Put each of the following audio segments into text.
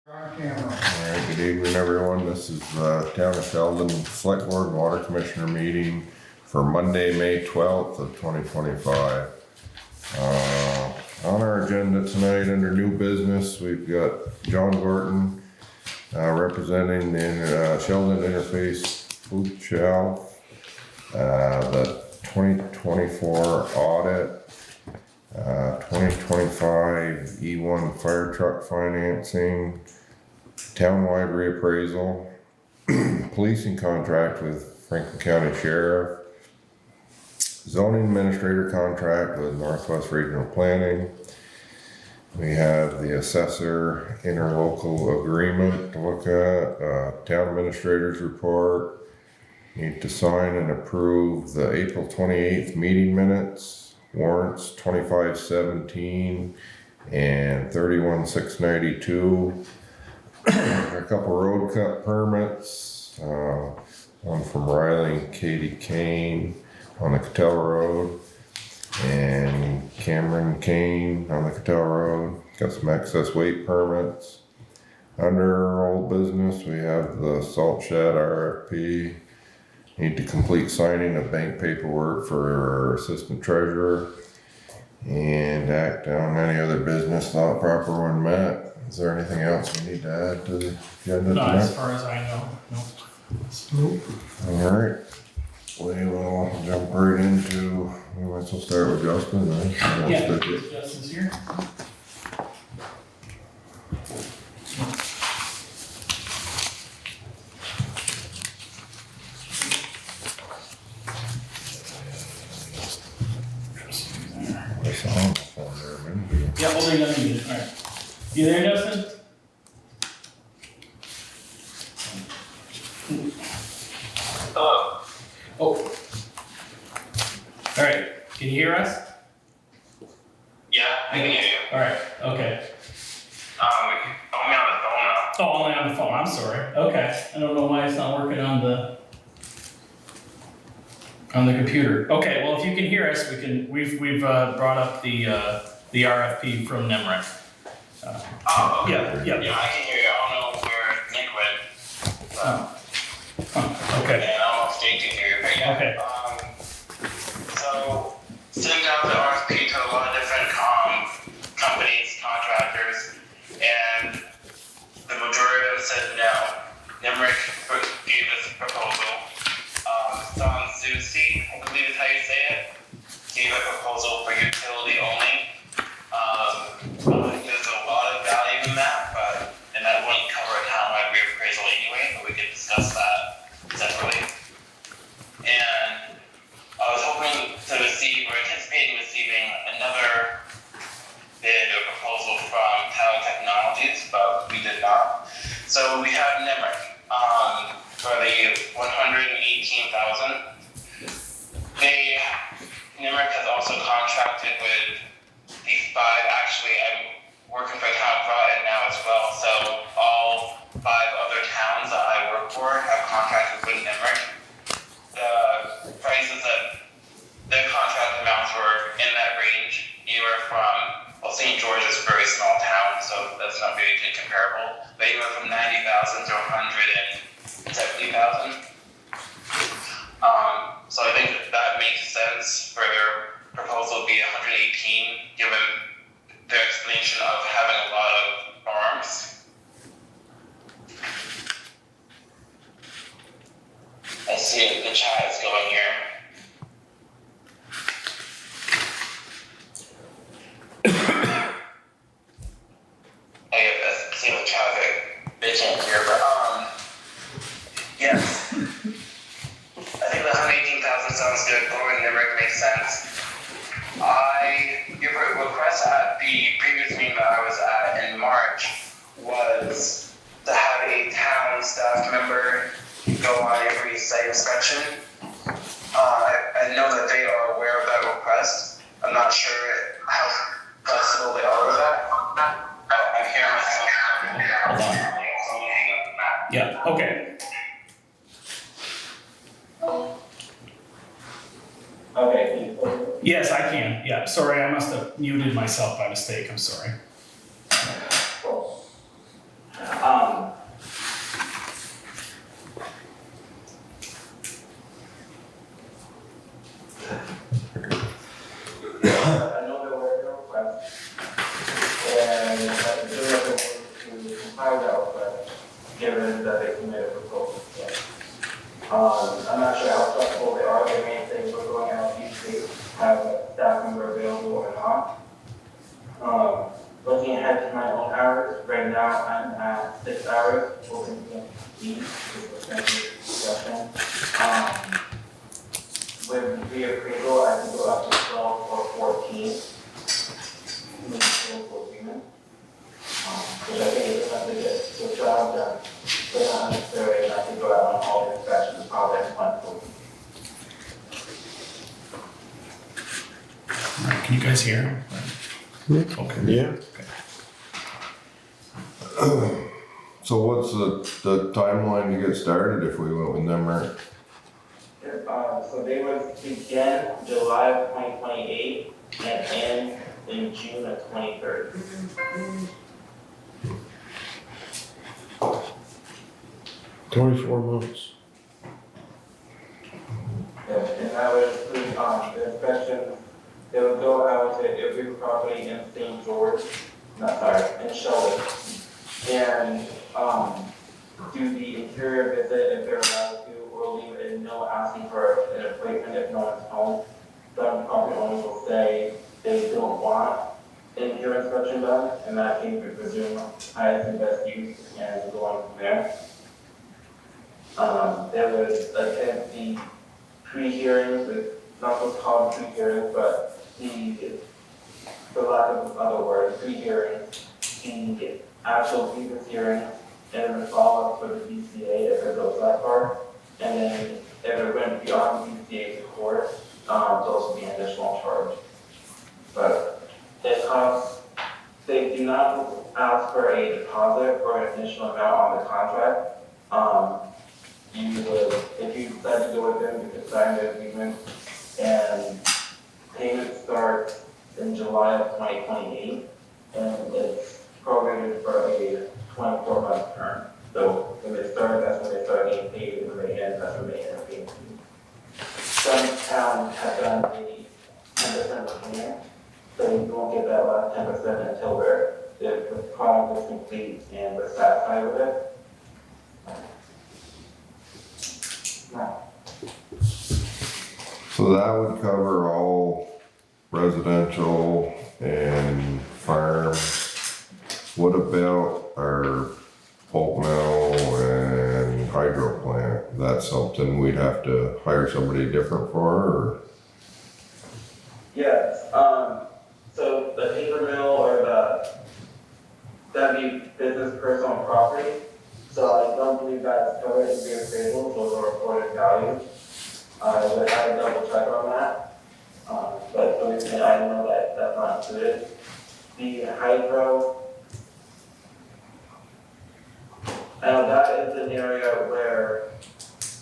Alright, good evening everyone. This is Town of Sheldon Selectboard Water Commissioner meeting for Monday, May 12th of 2025. On our agenda tonight under new business, we've got John Gorton representing the Sheldon Interface Food Shelf, the 2024 audit, 2025 E1 fire truck financing, townwide reappraisal, policing contract with Franklin County Sheriff, zoning administrator contract with Northwest Regional Planning. We have the assessor interlocal agreement to look at, town administrator's report. Need to sign and approve the April 28th meeting minutes, warrants 2517 and 31692. A couple road cut permits, one from Riley and Katie Kane on the Cattell Road, and Cameron Kane on the Cattell Road. Got some excess weight permits. Under old business, we have the salt shed RFP. Need to complete signing of bank paperwork for our assistant treasurer and act on any other business not proper when met. Is there anything else we need to add to the agenda Not tonight? as far as I know, no. All right, we will jump right into, we might as well start with Justin then. Yeah, Justin's here. It's on the phone there, man. Yeah, hold on, alright. You there, Justin? Hello. Oh. Alright, can you hear us? Yeah, I can hear you. Alright, okay. Only on the phone now. Oh, only on the phone, I'm sorry. Okay, I don't know why it's not working on the computer. Okay, well, if you can hear us, we've brought up the RFP from NEMRIC. Oh, okay. Yeah. Yeah, I can hear you. I don't know where Nick went. Okay. And I don't know if Jake can hear you, but yeah. Okay. So, sent out the RFP to a lot of different companies, contractors, and the majority of them said no. NEMRIC gave us a proposal. Don Susi, I believe is how you say it, gave a proposal for utility only. There's a lot of value in that, and that wouldn't cover a townwide reappraisal anyway, but we could discuss that separately. And I was hoping to we're anticipating receiving another bid or proposal from Town Technologies, but we did not. So we have NEMRIC for the $118,000. NEMRIC has also contracted with these 5. Actually, I'm working for Town of Groton now as well, so all 5 other towns that I work for have contracted with NEMRIC. The prices that their contract amounts were in that range, anywhere from, well, St. George is a very small town, so that's not very comparable, but anywhere from 90,000 to 170,000. So I think that makes sense for their proposal to be 118, given their explanation of having a lot of farms. I see it, the chat is going here. I see the traffic, they can't hear, but yes. I think the 118,000 sounds good. Going to NEMRIC makes sense. Your request at the previous meeting that I was at in March was to have a town staff member go on every site inspection. I know that they are aware of that request. I'm not sure how flexible they are with that. I'm hearing myself. Hold on. Yeah, okay. Okay. Yes, I can. Yeah, sorry, I must have muted myself by mistake. I'm sorry. given that they submitted proposals. I'm not sure how flexible they are. They may say we're going out each day, have a staff member available or not. Looking ahead to my own hours, right now I'm at 6 hours, hoping to eat, with a discussion. With reappraisal, I can go up to 12 or 14. With full agreement. Which I think is enough to get the job done. But not necessarily enough to go out on all the inspections, probably next month. Alright, can you guys hear him? Okay. Yeah. So what's the timeline to get started if we went with them, Mark? So they would begin July of 2028 and end in June of 2030. 24 months. And that would include the inspections. They would go out to every property in St. George, in Sheldon, and do the interior visit if they're allowed to, or leave a note asking for an appointment if no one's home. Some property owners will say they don't want an interior inspection done. In that case, we presume highest and best use and go on from there. There was attend the pre-hearings, not what's called pre-hearings, but for lack of other words, pre-hearings, the actual grievance hearing, and then the follow-up for the BCA if it goes that far. And then if it went beyond BCA to court, those would be an additional charge. But it costs, they do not ask for a deposit or an additional amount on the contract. You would, if you decide to go with them, you could sign the agreement, and payment starts in July of 2028, and it's prorated for a 24-month term. So when they start, that's when they start getting paid, and when they end, that's when they end up being paid. Some towns have done a 10% payment, so you won't get that last 10% until the product is complete and we're satisfied with it. So that would cover all residential and farms. What about our pulp mill and hydro plant? That's something we'd have to hire somebody different for, or? Yes, so the paper mill or that'd be business personal property. So I don't believe that's covered in the appraisal, those are reported values. I would have to double check on that. But the reason I know that that's not included. The hydro, I know that is an area where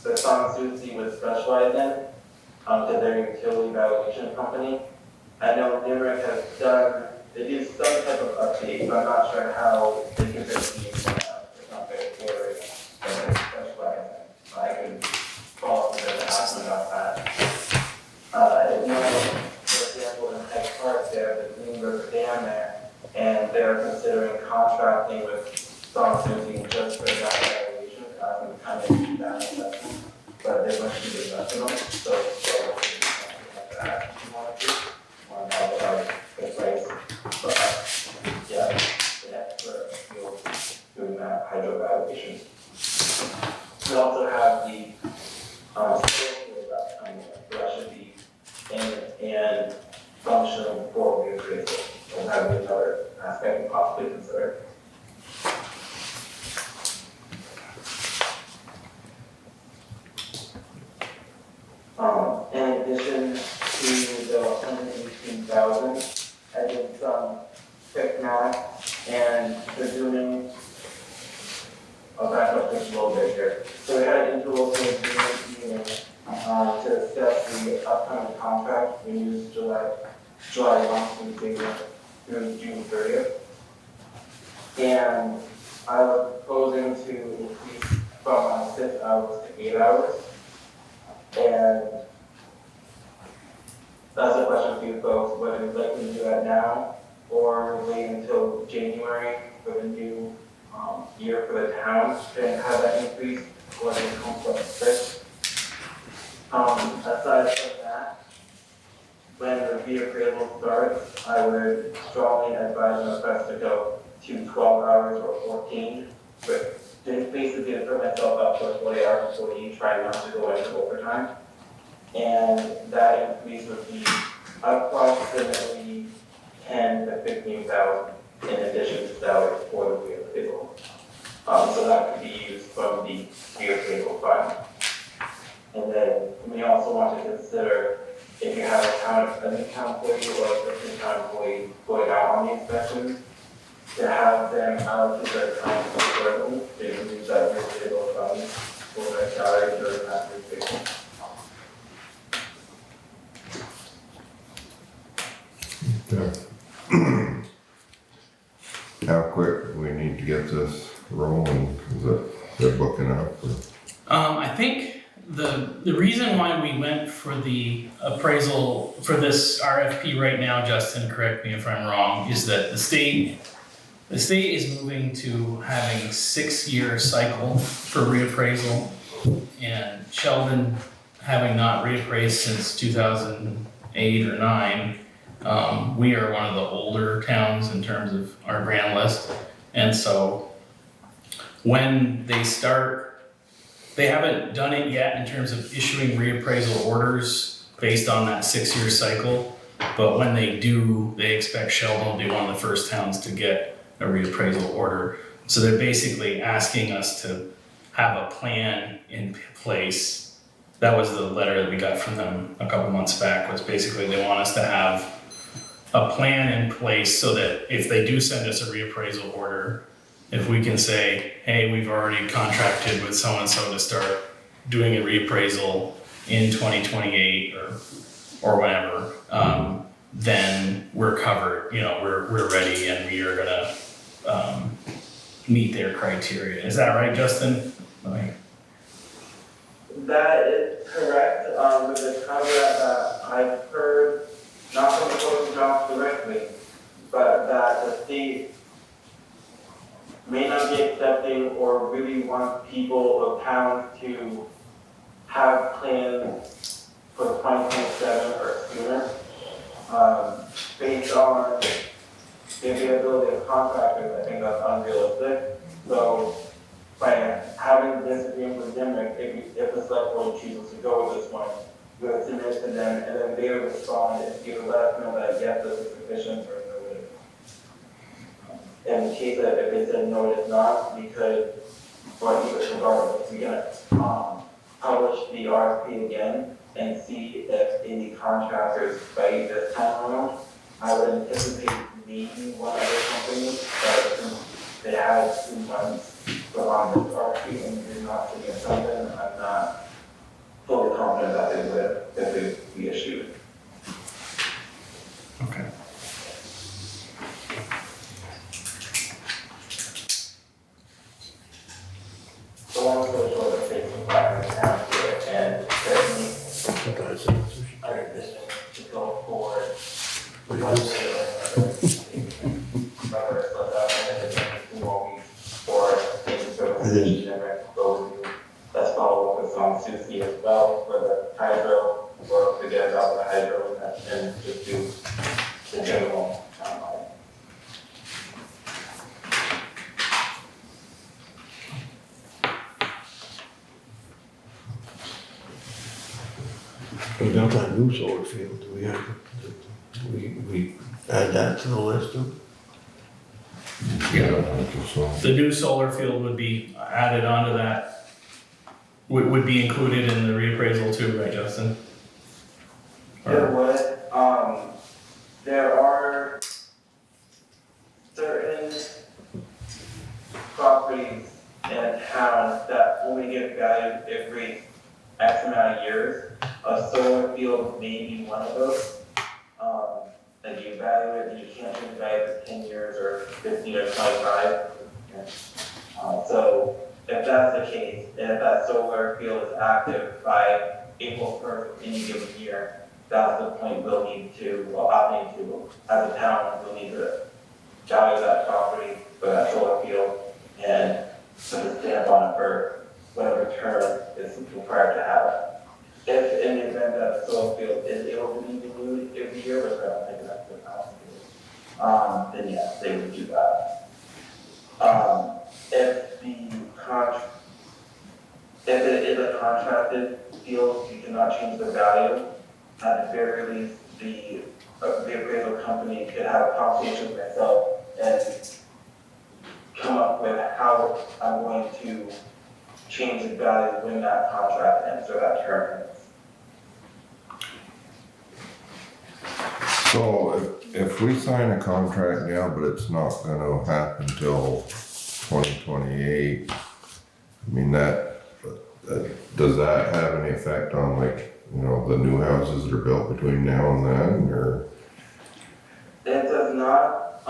the Suzuki would specialize in, because they're a utility valuation company. I know Nimerick has done, they do some type of update, but I'm not sure how they can fix it. It's not very clear that they specialize in. I can follow up with them and ask them about that. I know, for example, in Head Park, they have the Green River Dam there, and they're considering contracting with Suzuki just for that valuation, asking to come in and do that assessment. But they're going to do the investment, so we'll do something like that if you want to do. Or how about the price, but yeah, the expert field doing that hydro valuation. We also have the sales field that's coming in, so that should be in and functional before we appraise it. So that would be another aspect we possibly consider. In addition to the 118,000, I did some quick math and presuming, I'll back up just a little bit here. So we had an interlocal agreement meeting to discuss the upcoming contract. We used July 1 through June 30th. And I was proposing to increase from 6 hours to 8 hours. And that's a question for you folks, whether you'd like me to do that now or wait until January for the new year for the town to have that increase, or they come from 6. Aside from that, when the reappraisal starts, I would strongly advise my request to go to 12 hours or 14, but then basically to put myself up for a 40-hour employee, try not to go into overtime. And that increase would be approximately 10 to 15,000 in addition to salary for the reappraisal. So that could be used from the reappraisal fund. And then we also want to consider if you have a new town employee or a existing town employee going out on the inspections, to have them allocate their time accordingly. They can use that reappraisal fund for their salary during that reappraisal. Okay. How quick we need to get this rolling? Is it, they're booking up? Or? I think the reason why we went for the appraisal for this RFP right now, Justin, correct me if I'm wrong, is that the state is moving to having 6-year cycle for reappraisal, and Sheldon having not reappraised since 2008 or 9. We are one of the older towns in terms of our grand list, and so when they start, they haven't done it yet in terms of issuing reappraisal orders based on that 6-year cycle, but when they do, they expect Sheldon to be one of the first towns to get a reappraisal order. So they're basically asking us to have a plan in place. That was the letter that we got from them a couple months back, was basically they want us to have a plan in place so that if they do send us a reappraisal order, if we can say, hey, we've already contracted with so-and-so to start doing a reappraisal in 2028 or whatever, then we're covered, we're ready and we are gonna meet their criteria. Is that right, Justin? That is correct, with the caveat that I've heard, not from the closing jobs directly, but that the state may not be accepting or really want people or towns to have plans for 2027 or sooner, based on the availability of contractors. I think that's unrealistic. So by having this agreement with Limerick, if the select board chooses to go with this one, we would submit to them, and then they would respond and give let us know that yes, this is sufficient or no, it isn't. In the case that if they said no, it is not, we could, or even regardless, we can publish the RFP again and see if any contractors bite this time around. I would anticipate maybe one other company, but since they had 2 months to on this RFP and did not submit something, I'm not fully confident that they would if they be issued. Okay. So long story short, it takes some time to have to it, and certainly Sometimes our decision to go forward. Let's follow up with some Susie as well for the hydro, or to get about the hydro and just do the general timeline. we got that new solar field, do we have, we add that to the list of? Yeah, I think so. The new solar field would be added onto that, would be included in the reappraisal too, right, Justin? There would, there are certain properties in a town that only get valued every X amount of years. A solar field may be one of those. Like you value it and you can't change value for 10 years or 15 or 25. So if that's the case, and if that solar field is active by April 1st of any given year, that's the point we'll need to, I'll need to, as a town, we'll need to value that property for that solar field and put a stamp on it for whatever term is required to have. If in the event that the soil field is able to be renewed every year, which I don't think that's the policy, then yes, they would do that. If it is a contracted field, you cannot change the value. At the very least, the appraisal company could have a conversation with myself and come up with how I'm going to change the value when that contract ends or that term ends. So if we sign a contract now, but it's not gonna happen till 2028, I mean, does that have any effect on, like, you know, the new houses that are built between now and then, or? It does not,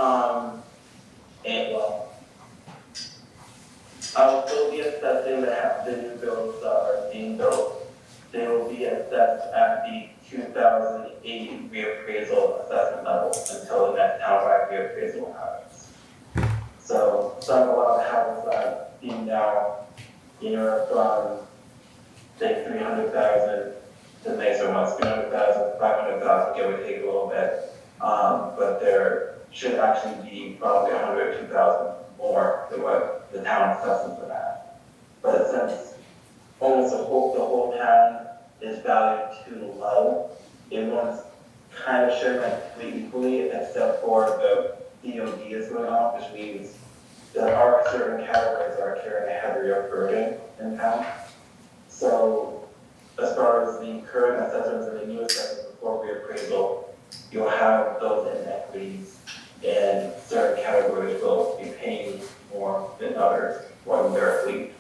and well, I'll still be assessing the new builds that are being built. They will be assessed at the 2008 reappraisal assessment level until the next townwide reappraisal happens. So a lot of the houses that are being now, you know, from say 300,000 to nicer ones, 300,000, 500,000, give or take a little bit. But there should actually be probably 100 or 2,000 more than what the town assesses for that. But since almost the whole town is valued too low, everyone's kind of sharing like equally, except for the P.E.G is going off, which means there are certain categories that are carrying a heavier burden in town. So as far as the current assessments and the new assessments before reappraisal, you'll have those inequities, and certain categories will be paying more than others when they're fleet.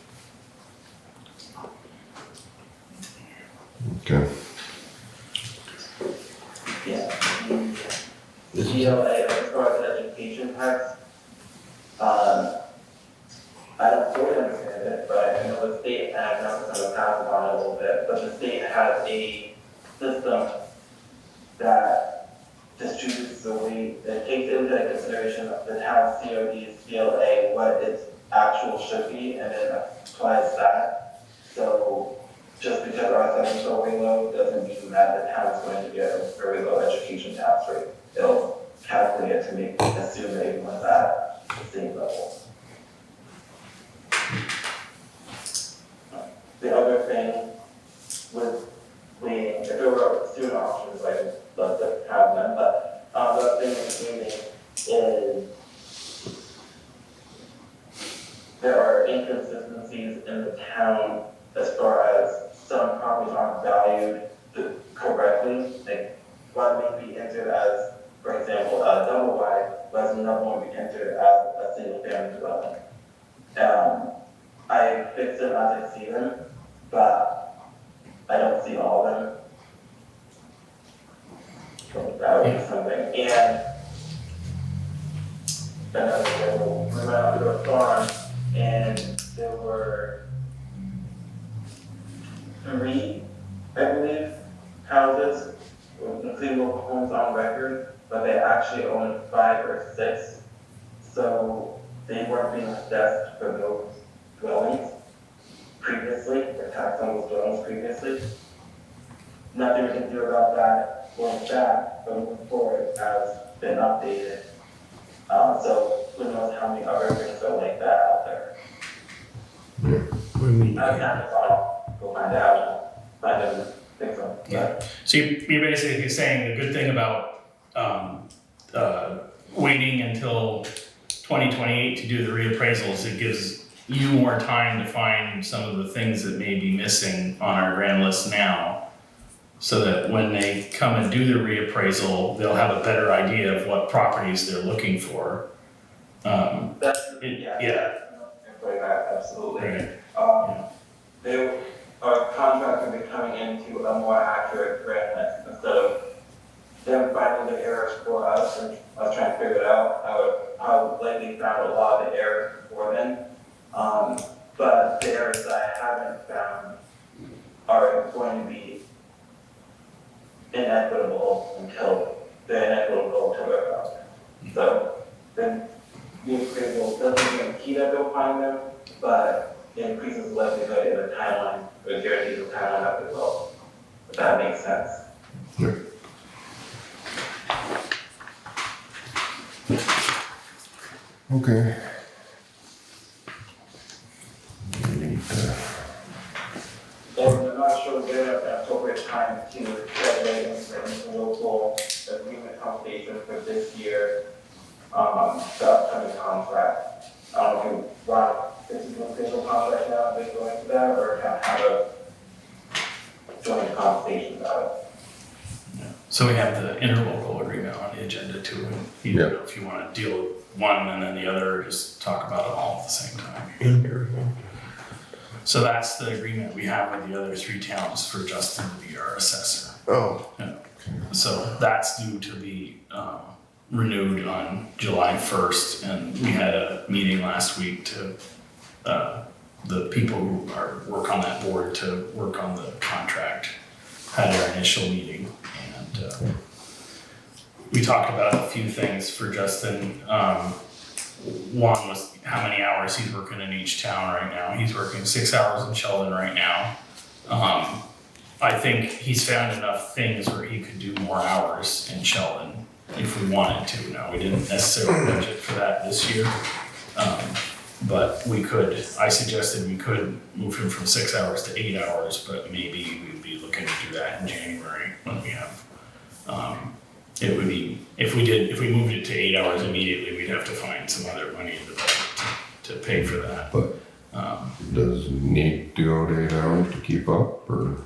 Okay. Yeah. As far as education tax, I don't fully understand it, but I know the state, and I've noticed on the path on it a little bit, but the state has a system that distributes the weight, that takes into consideration the town's COD, CLA, what its actual should be, and then applies that. So just because our assessments are way low doesn't mean that the town is going to get a very low education tax rate. It'll calculate it to assume that everyone's at the same level. The other thing with waiting, if there were student options, I'd love to have them, but the other thing with waiting is there are inconsistencies in the town as far as some properties aren't valued correctly. Like one may be entered as, for example, a double wide, whereas another one be entered as a single family dwelling. I fix them as I see them, but I don't see all of them. So that would be something. And another example, we went out to a farm and there were 3, I believe, houses, including local homes on record, but they actually owned 5 or 6. So they weren't being assessed for those dwellings previously, or tax on those dwellings previously. Nothing we can do about that going back, but moving forward has been updated. So who knows how many other things are like that out there. We mean, I've not go find out, find them, fix them. Yeah. So you're basically saying the good thing about waiting until 2028 to do the reappraisals, it gives you more time to find some of the things that may be missing on our grand list now, so that when they come and do the reappraisal, they'll have a better idea of what properties they're looking for. Absolutely. Right. They are contracts will be coming into a more accurate grand list instead of them finding the errors for us and us trying to figure it out. I would likely found a lot of the errors before then. But the errors that I haven't found are going to be inequitable until they're inequitable until they're found. So then the appraisal doesn't guarantee that they'll find them, but it increases the likelihood in the timeline, or guarantees the timeline up as well. If that makes sense. Okay. We need to, And I'm not sure when the appropriate time to regulate the local agreement compensation for this year, the upcoming contract. I don't know if you want this is an official contract now, they go into that, or kind of have a joint conversation about it. So we have the interlocal agreement on the agenda too, and you Yeah. know, if you wanna deal with one and then the other, or just talk about it all at the same time. So that's the agreement we have with the other 3 towns for Justin to be our assessor. Oh, So that's due to be renewed on July 1st, and we had a meeting last week to, the people who work on that board to work on the contract, had our initial meeting, and we talked about a few things for Justin. One was how many hours he's working in each town right now. He's working 6 hours in Sheldon right now. I think he's found enough things where he could do more hours in Sheldon if we wanted to. Now, we didn't necessarily budget for that this year. But we could, I suggested we could move him from 6 hours to 8 hours, but maybe we'd be looking to do that in January when we have, it would be, if we moved it to 8 hours immediately, we'd have to find some other money in the budget to pay for that. but does it need to go to 8 hours to keep up, or?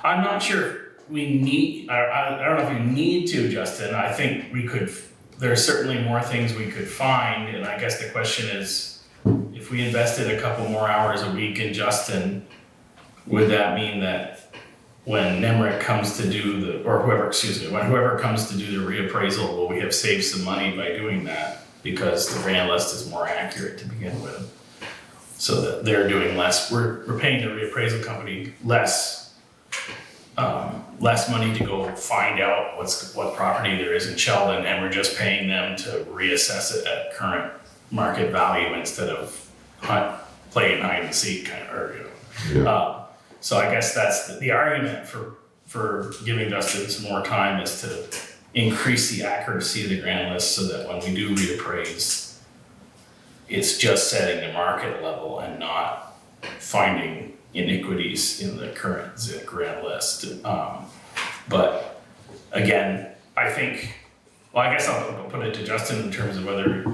I'm not sure we need, I don't know if we need to, Justin. I think we could, there's certainly more things we could find, and I guess the question is, if we invested a couple more hours a week in Justin, would that mean that when Nemrick comes to do the, or whoever comes to do the reappraisal, will we have saved some money by doing that? Because the grand list is more accurate to begin with. So that they're doing less, we're paying the reappraisal company less money to go find out what property there is in Sheldon, and we're just paying them to reassess it at current market value instead of playing hide and seek kind of, or, you know. Yeah. So I guess that's the argument for giving Justin some more time is to increase the accuracy of the grand list so that when we do reappraise, it's just setting the market level and not finding iniquities in the current grand list. But again, I think, well, I guess I'll put it to Justin in terms of whether,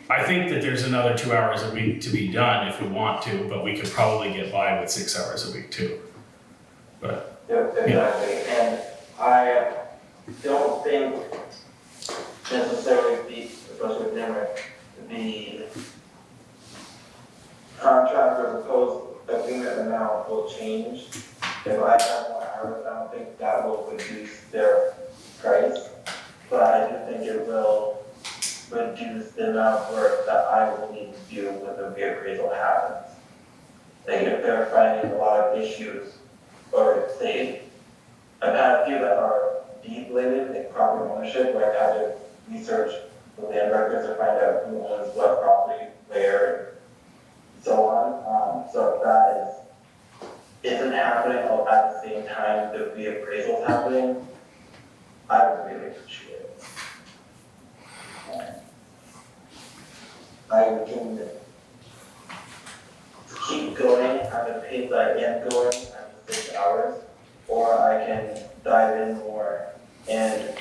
I think that there's another 2 hours a week to be done if we want to, but we could probably get by with 6 hours a week too. But Yep, exactly. And I don't think necessarily especially with Nemrick, the contract or proposed agreement amount will change. If I have more hours, I don't think that will reduce their price, but I do think it will reduce the amount of work that I will need to do when the reappraisal happens. Like if they're finding a lot of issues, or say, I've had a few that are deed related, like property ownership, where I've had to research the land records to find out who owns what property, where, and so on. So if that isn't happening all at the same time the reappraisal is happening, I would really appreciate it. I can keep going at the pace I am going at the 6 hours, or I can dive in more and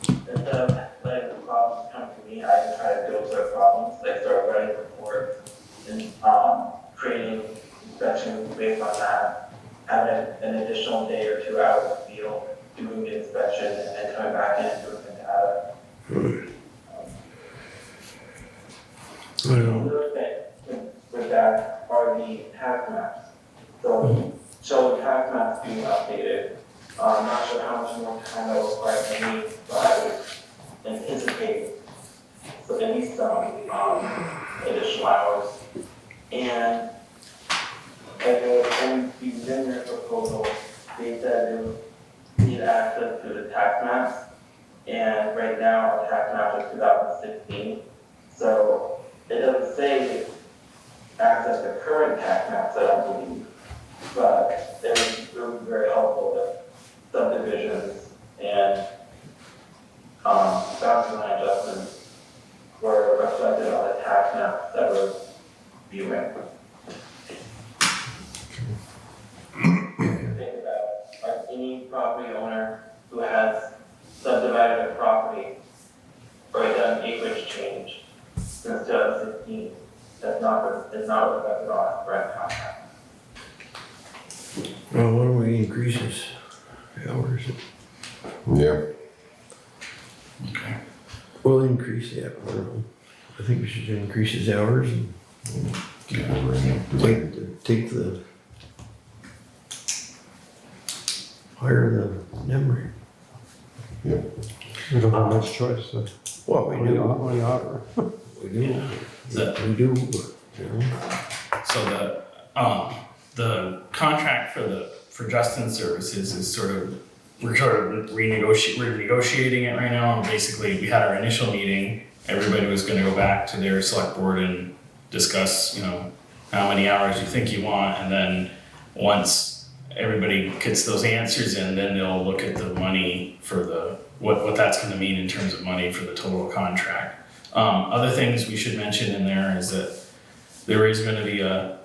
instead of letting the problems come to me, I can try to build their problems, like start writing reports and creating inspections based on that, having an additional day or 2 hours of field, doing the inspection, and then coming back in and doing the data. Another thing with that are the tax maps. So, the tax maps being updated. I'm not sure how much more time that will require from me, but I would anticipate so at least some additional hours. And I know in their proposal, they said they would need access to the tax maps. And right now, our tax map is 2016. So it doesn't say access to current tax maps, I don't believe, but it would be very helpful if subdivisions and boundary line adjustments were reflected on the tax maps that we're viewing. Think about any property owner who has subdivided a property or done acreage change since 2016, is not reflected on rent contract. Well, why don't we increase his hours? Yeah. Okay. We'll increase the, I don't know. I think we should increase his hours and take the, hire the number. Yep. We don't have much choice, so Well, we do, only offer. we do, The- we do, you know. So the contract for Justin Services is we're renegotiating it right now, and basically we had our initial meeting, everybody was gonna go back to their select board and discuss, how many hours you think you want, and then once everybody gets those answers in, then they'll look at the money for what that's gonna mean in terms of money for the total contract. Other things we should mention in there is that there is gonna be a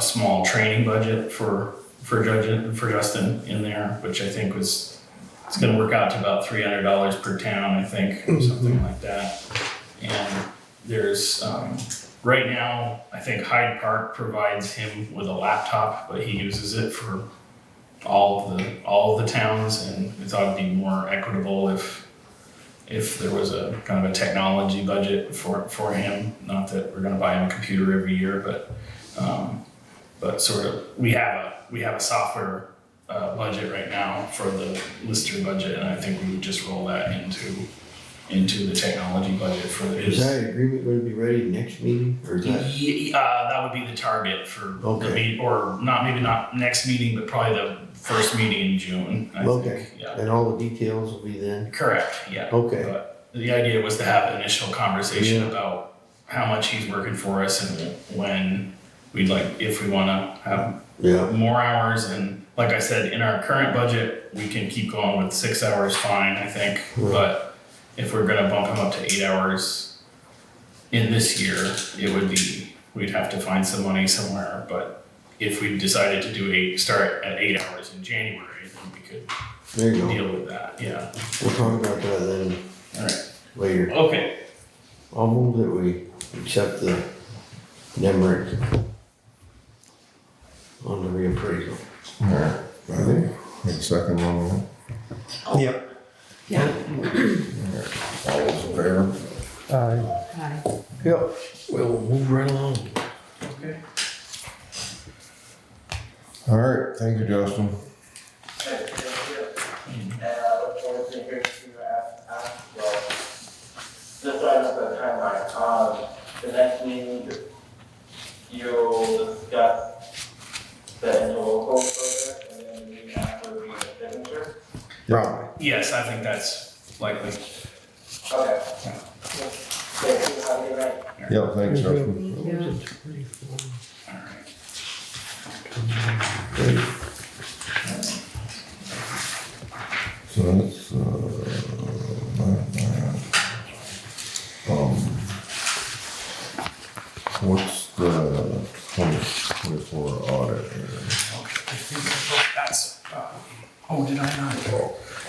small training budget for Justin in there, which I think it's gonna work out to about $300 per town, I think, or something like that. And there's, right now, I think Hyde Park provides him with a laptop, but he uses it for all of the towns, and we thought it'd be more equitable if there was a kind of a technology budget for him. Not that we're gonna buy him a computer every year, but sort of, we have a software budget right now for the Lister budget, and I think we would just roll that into the technology budget for his. Is that agreement gonna be ready next meeting, or is that? That would be the target for the Okay. meet, or maybe not next meeting, but probably the first meeting in June, I Okay. think, yeah. And all the details will be then? Correct, yeah. Okay. But the idea was to have an initial conversation Yeah. about how much he's working for us and when we'd like, if we wanna have Yeah, more hours. And like I said, in our current budget, we can keep going with 6 hours fine, I think. Right. But if we're gonna bump him up to 8 hours in this year, we'd have to find some money somewhere. But if we decided to start at 8 hours in January, then we could there you go. deal with that, yeah. We'll talk about that then Alright, later. okay. I'll move that we accept the NEMRIC on the reappraisal. Alright. Ready? Need a second on Yep. that? All those in favor? Yep. We'll move right along. Okay. Alright, thank you, Justin. Okay, thank you. And I look forward to hearing from you well, just so I know the timeline, the next meeting, you'll discuss the interlocal further, and then the meeting after will be the signature. Right. Yes, I think that's likely. Okay. Thank you, have a good night. Yeah, thanks, Justin. Alright. So that's, what's the 2024 audit here? Okay, I think that's, oh, did I not?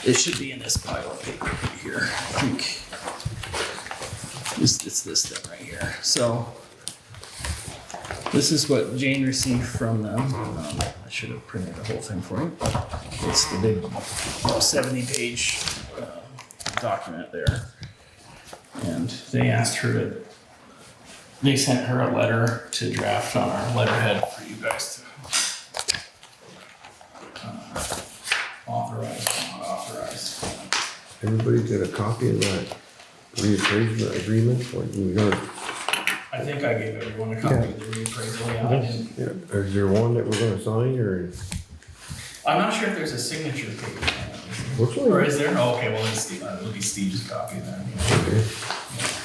It should be in this pile of paper right here, I think. It's this thing right here. So, this is what Jane received from them. I should have printed the whole thing for you. It's the big 70-page document there. And they sent her a letter to draft on our letterhead for you guys to authorize or not authorize. Everybody get a copy of that reappraisal agreement, what you got? I think I gave everyone a copy of the reappraisal, yeah. I didn't- Yeah. Is there one that we're gonna sign, or? I'm not sure if there's a signature page on it. Which Or one? is there? Oh, okay, well, it'll be Steve's copy then. Okay.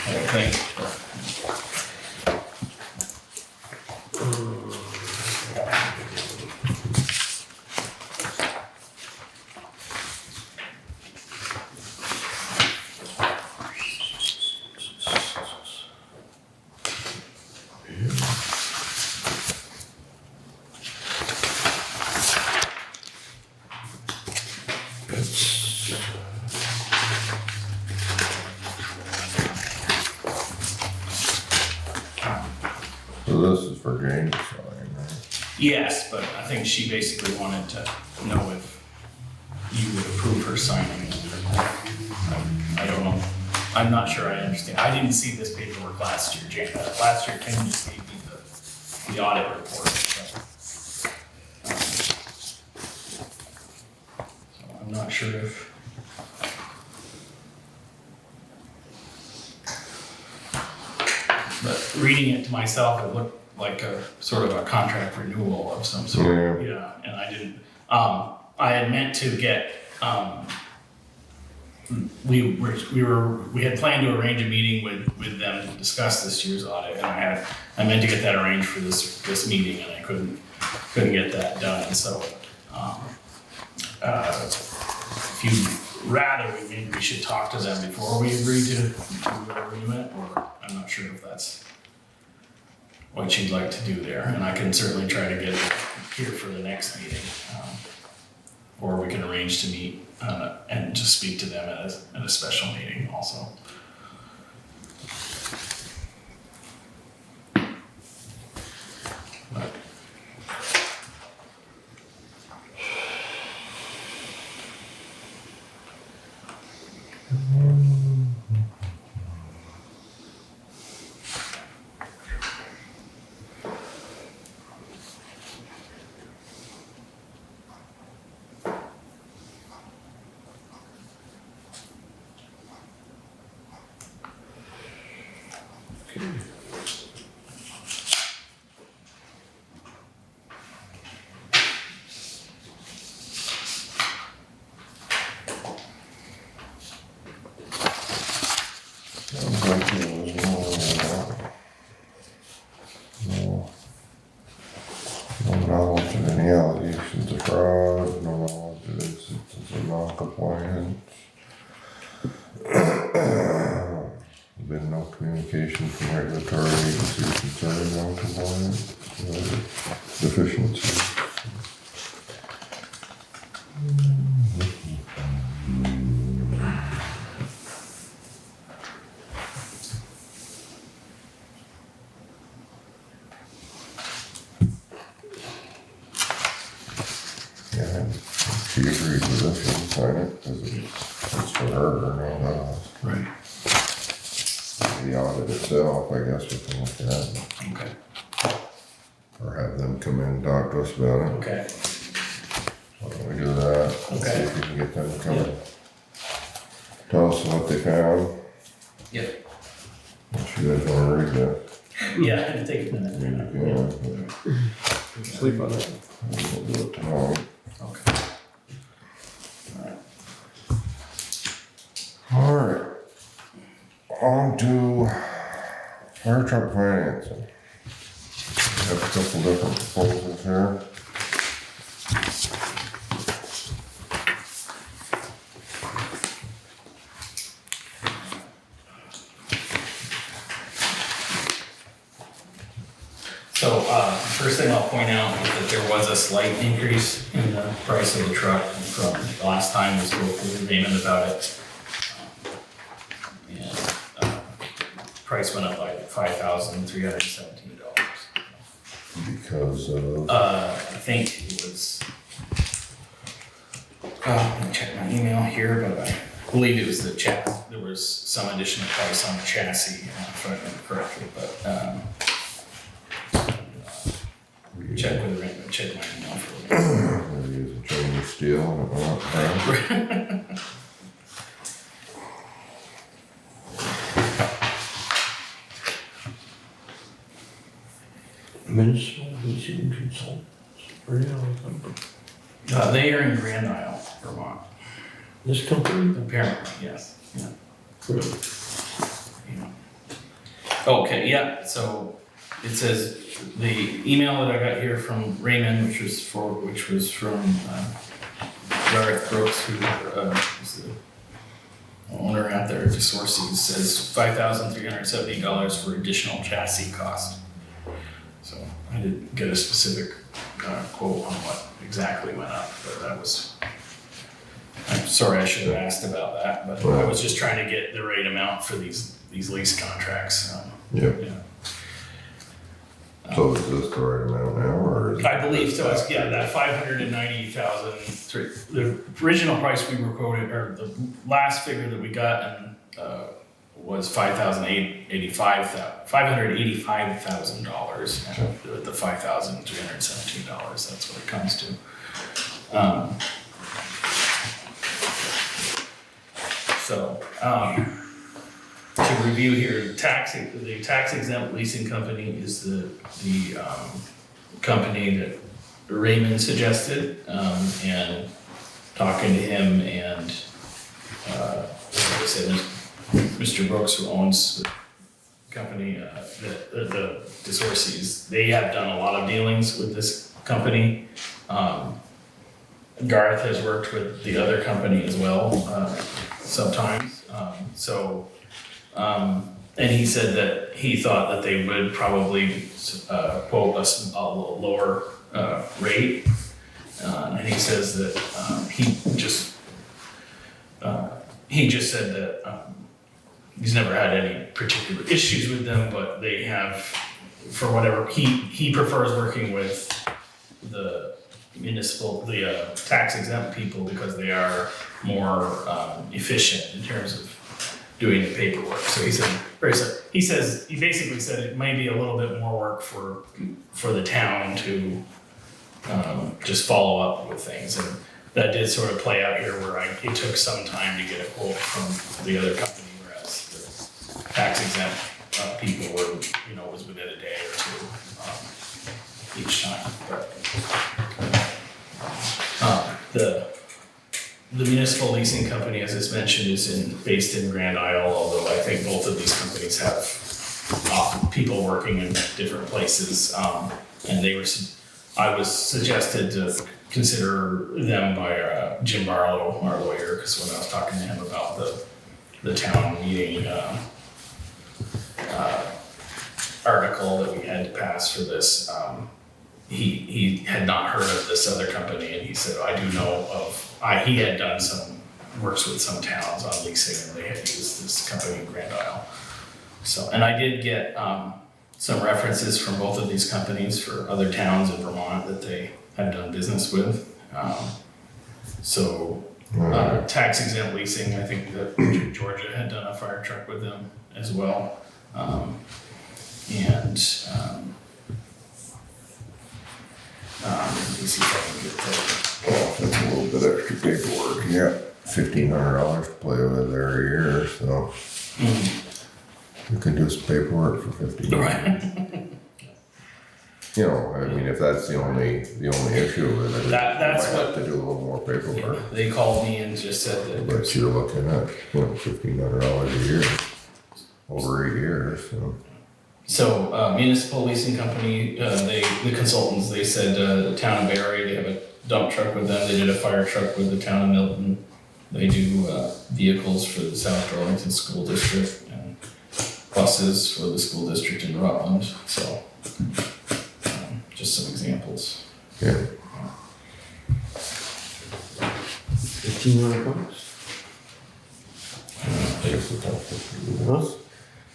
I don't think. So this is for Jane to sign, right? Yes, but I think she basically wanted to know if you would approve her signing. I don't know. I'm not sure I understand. I didn't see this paperwork last year, Jane. Last year, Ken just gave me the audit report. So I'm not sure if. But reading it to myself, it looked like a sort of a contract renewal of some sort. Yeah. Yeah, and I didn't, I had meant to get, we had planned to arrange a meeting with them to discuss this year's audit, and I meant to get that arranged for this meeting, and I couldn't get that done, so, if you'd rather, maybe we should talk to them before we agree to renew it, or I'm not sure if that's what you'd like to do there, and I can certainly try to get it here for the next meeting. Or we can arrange to meet and to speak to them at a special meeting also. But Sounds like it was no knowledge of any allegations of fraud, no knowledge of instances of non-compliance. Been no communication from regulatory agencies concerning non-compliance, deficiencies. Yeah, she agreed with us, she can sign it, because it's for her, not us. right. The audit itself, I guess we can look at, Okay. or have them come in and talk to us about it. Okay. Why don't we do that? See Okay. if we can get them to come and tell us what they found. Yep. If you guys wanna read that. Yeah, it'll take a minute. Yeah, Sleep on it. we'll do it tonight. Okay. Alright. On to fire truck financing. We have a couple different proposals here. So, first thing I'll point out is that there was a slight increase in the price of the truck from the last time we spoke with Raymond about it. And, price went up by $5,317. Because of, I think it was, let me check my email here, but I believe it was the chassis, there was some additional price on the chassis, if I remember correctly, but, check with Raymond, check my email for Raymond. we use a Chinese steel and it went up there. Municipal leasing consultants, number. They are in Grand Isle, Vermont, This company? apparently, yes, yeah. Really? Yeah. Okay, yeah, so it says, the email that I got here from Raymond, which was from Gareth Brooks, who is the owner out there at Sources, says $5,370 for additional chassis cost. So I didn't get a specific quote on what exactly went up, but that was, I'm sorry, I should have asked about that, but I was just trying to get the right amount for these lease contracts. Yeah. Yeah. So is this the right amount now, or? I believe so, it's, yeah, that 590,000, the original price we were quoted, or the last figure that we got, and, was $585,000, and the $5,317, that's what it comes to. To review here, the tax exempt leasing company is the company that Raymond suggested, and talking to him and, like I said, Mr. Brooks, who owns the company, the Sources, they have done a lot of dealings with this company. Gareth has worked with the other company as well, sometimes, and he said that he thought that they would probably quote us a little lower rate, and he says that he just said that he's never had any particular issues with them, but they have, for whatever, he prefers working with the tax exempt people because they are more efficient in terms of doing the paperwork. So he basically said it may be a little bit more work for the town to just follow up with things, and that did sort of play out here where it took some time to get a quote from the other company, whereas the tax exempt people were, was within a day or two each time. But the municipal leasing company, as is mentioned, is based in Grand Isle, although I think both of these companies have people working in different places, and I was suggested to consider them by Jim Barlow, our lawyer, because when I was talking to him about the town meeting article that we had to pass for this, he had not heard of this other company, and he said, I do know of, he had done works with some towns on leasing, and they had used this company in Grand Isle. So, and I did get some references from both of these companies for other towns in Vermont that they had done business with. Tax exempt leasing, I think that Georgia had done a fire truck with them as well. Let me see if I can get that. Well, that's a little bit extra paperwork, yeah. $1,500 to play with every year, so. You can do some paperwork for $1,500. Right. If that's the only issue with it, That's you might have to do a little more paperwork. They called me and just said that. But you're looking at, $1,500 a year, over 8 years, so. So municipal leasing company, the consultants, they said the town of Barry, they have a dump truck with them. They did a fire truck with the town of Milton. They do vehicles for the South Burlington School District and buses for the school district in Rutland. So just some examples. Yeah. $1,500? I guess it's not 50. Huh?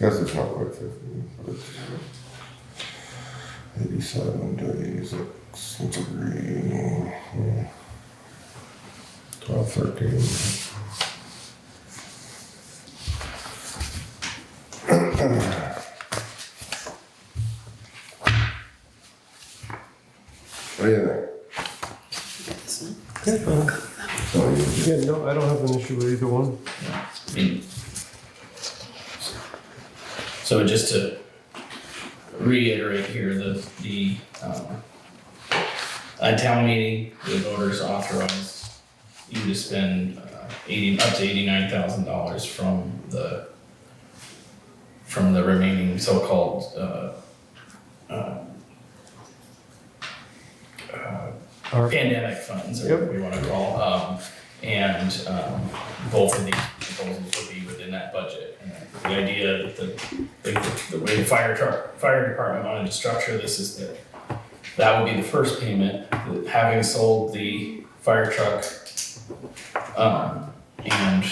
Guess it's not quite 50, but 87 days, let's agree. 12, 13. What do you think? Yeah, no, I don't have an issue with either one. So just to reiterate here, at town meeting, the voters authorized you to spend up to $89,000 from the from the remaining so-called, pandemic funds, or what we wanna call, both of these proposals would be within that budget. And the idea that the way the fire department wanted to structure this is that would be the first payment, that having sold the fire truck, and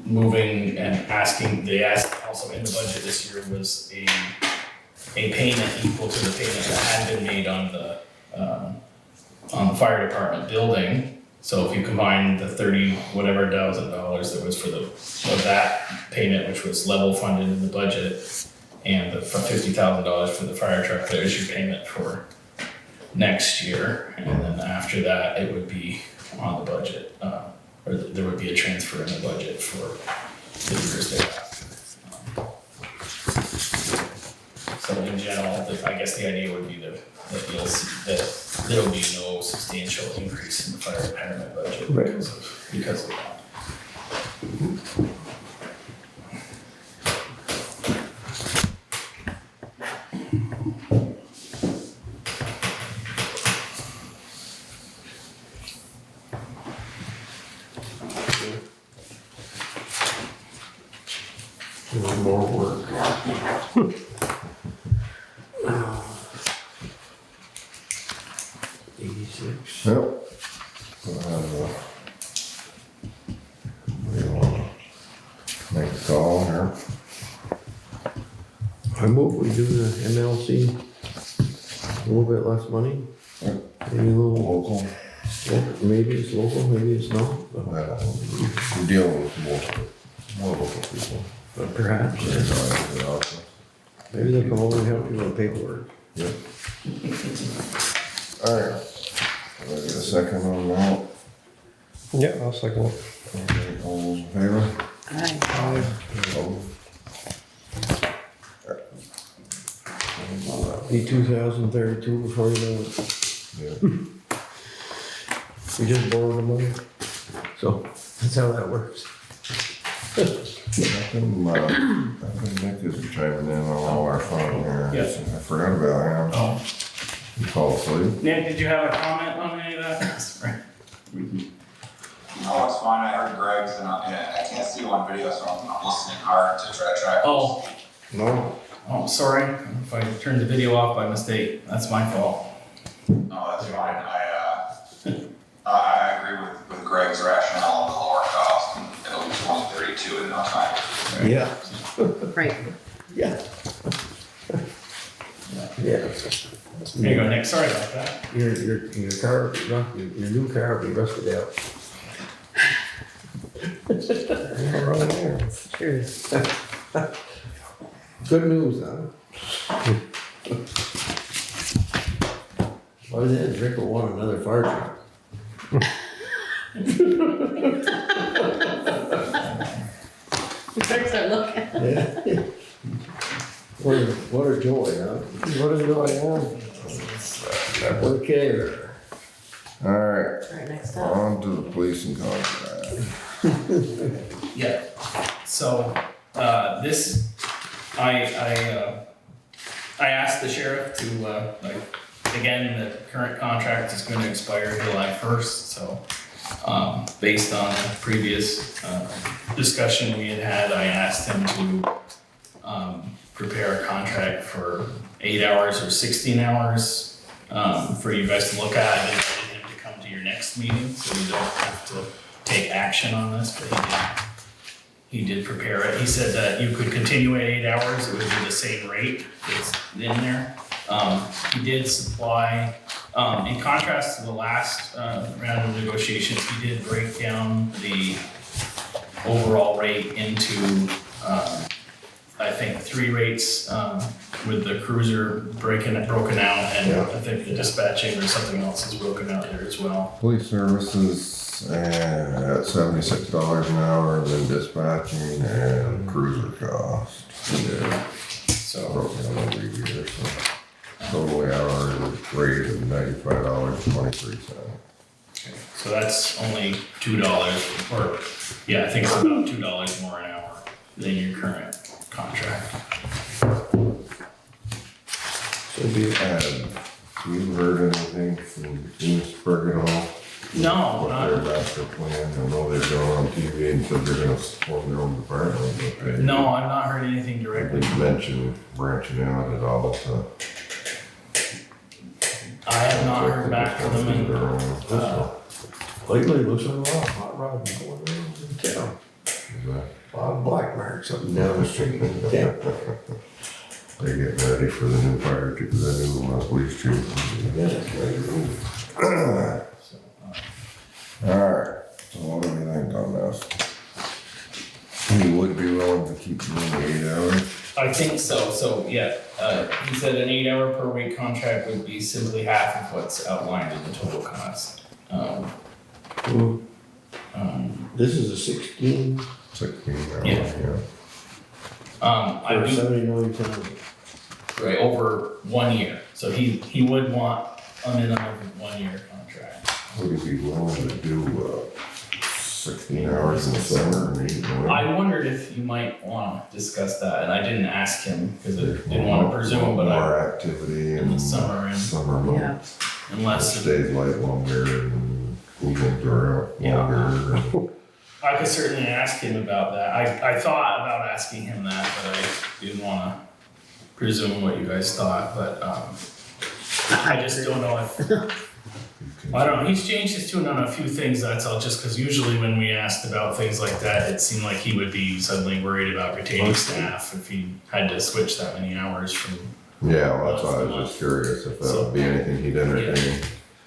moving and asking, they asked also in the budget this year was a payment equal to the payment that had been made on the fire department building. So if you combine the $30,000 that was of that payment, which was level funded in the budget, and the $50,000 for the fire truck, there's your payment for next year. And then after that, it would be on the budget, or there would be a transfer in the budget for the years thereafter. So in general, I guess the idea would be that there will be no substantial increase in the fire department budget because of that. Doing more work. 86. Yep. Do you wanna make a call here? I move we do the MLC, a little bit less money. Maybe a little, Local, maybe it's local, maybe it's not, but we're dealing with more local people. perhaps, They're yes. not in the office. Maybe they'll come over and help you with paperwork. Yep. Alright, can I get a second on that? Yeah, I'll second it. Okay, all those in favor? Aye. Opposed? Be 2032 before you know it. Yeah. We just borrowed the money. So, that's how that works. Nothing, I think Nick is chiming in on all our fun here. Yes. I forgot about him. Oh, He called asleep. Nick, did you have a comment on any of that? Right. No, it's fine. I heard Greg's and I can't see you on video, so I'm listening hard to try to track. Oh, No, sorry if I turned the video off by mistake. That's my fault. No, that's fine. I agree with Greg's rationale on the lower cost, and it'll be 2032 in no time. yeah, Right. yeah. Yeah. Here you go, Nick. Sorry about that. Your car, your new car will be rusted out. All right there. Cheers. Good news, huh? Why didn't Rick want another fire truck? Rick's not looking. Yeah. What a joy, huh? What is going on? Okay. Alright, Alright, next up. on to the police and contract. Yeah. So, this, I asked the sheriff to, again, the current contract is gonna expire July 1st, so, based on the previous, discussion we had, I asked him to, prepare a contract for 8 hours or 16 hours, for you guys to look at. I invited him to come to your next meeting, so you don't have to take action on this, but he did prepare it. He said that you could continue at 8 hours, it would be the same rate that's in there. He did supply, in contrast to the last round of negotiations, he did break down the overall rate into, I think 3 rates, with the cruiser broken out, and I think the dispatching or something else is broken out there as well. Police services at $76 an hour, then dispatching and cruiser cost. Yeah, So, broken down every year, so total hour rate of $95.23. so that's only $2, or, yeah, I think it's about $2 more an hour than your current contract. It'll be, You heard anything from Eastburg at all? No, What not, their master plan, I know they've gone on TV and said they're gonna form their own department, but they. no, I've not heard anything directly. They mentioned branching out at all to. I have not heard back from them Their and, own. lately, looks like a lot of hot rods going around in town. Is that- A lot of black marks up and down the street in town. They're getting ready for the new fire, the new police chief. Yeah, that's right. Alright, so what do we think on this? You would be willing to keep doing the 8 hours? I think so, so, yeah, he said an 8 hour per week contract would be simply half of what's outlined in the total cost. Well, This is a 16 16 hours, Yeah. yeah. I for do, 79,000. right, over 1 year, so he would want a minimum of 1 year contract. Would you be willing to do 16 hours in the summer and 8 in the winter? I wondered if you might wanna discuss that, and I didn't ask him, cause I didn't wanna presume, but More activity in the in summer and summer Yeah. months. unless, Stays light longer and schools are out Yeah. longer. I could certainly ask him about that. I thought about asking him that, but I didn't wanna presume what you guys thought, but, I just don't know if, I don't know, he's changed his tune on a few things, that's all, just cause usually when we asked about things like that, it seemed like he would be suddenly worried about retaining staff if he had to switch that many hours from, Yeah, well, that's why I was just curious if that would be anything he'd entertain.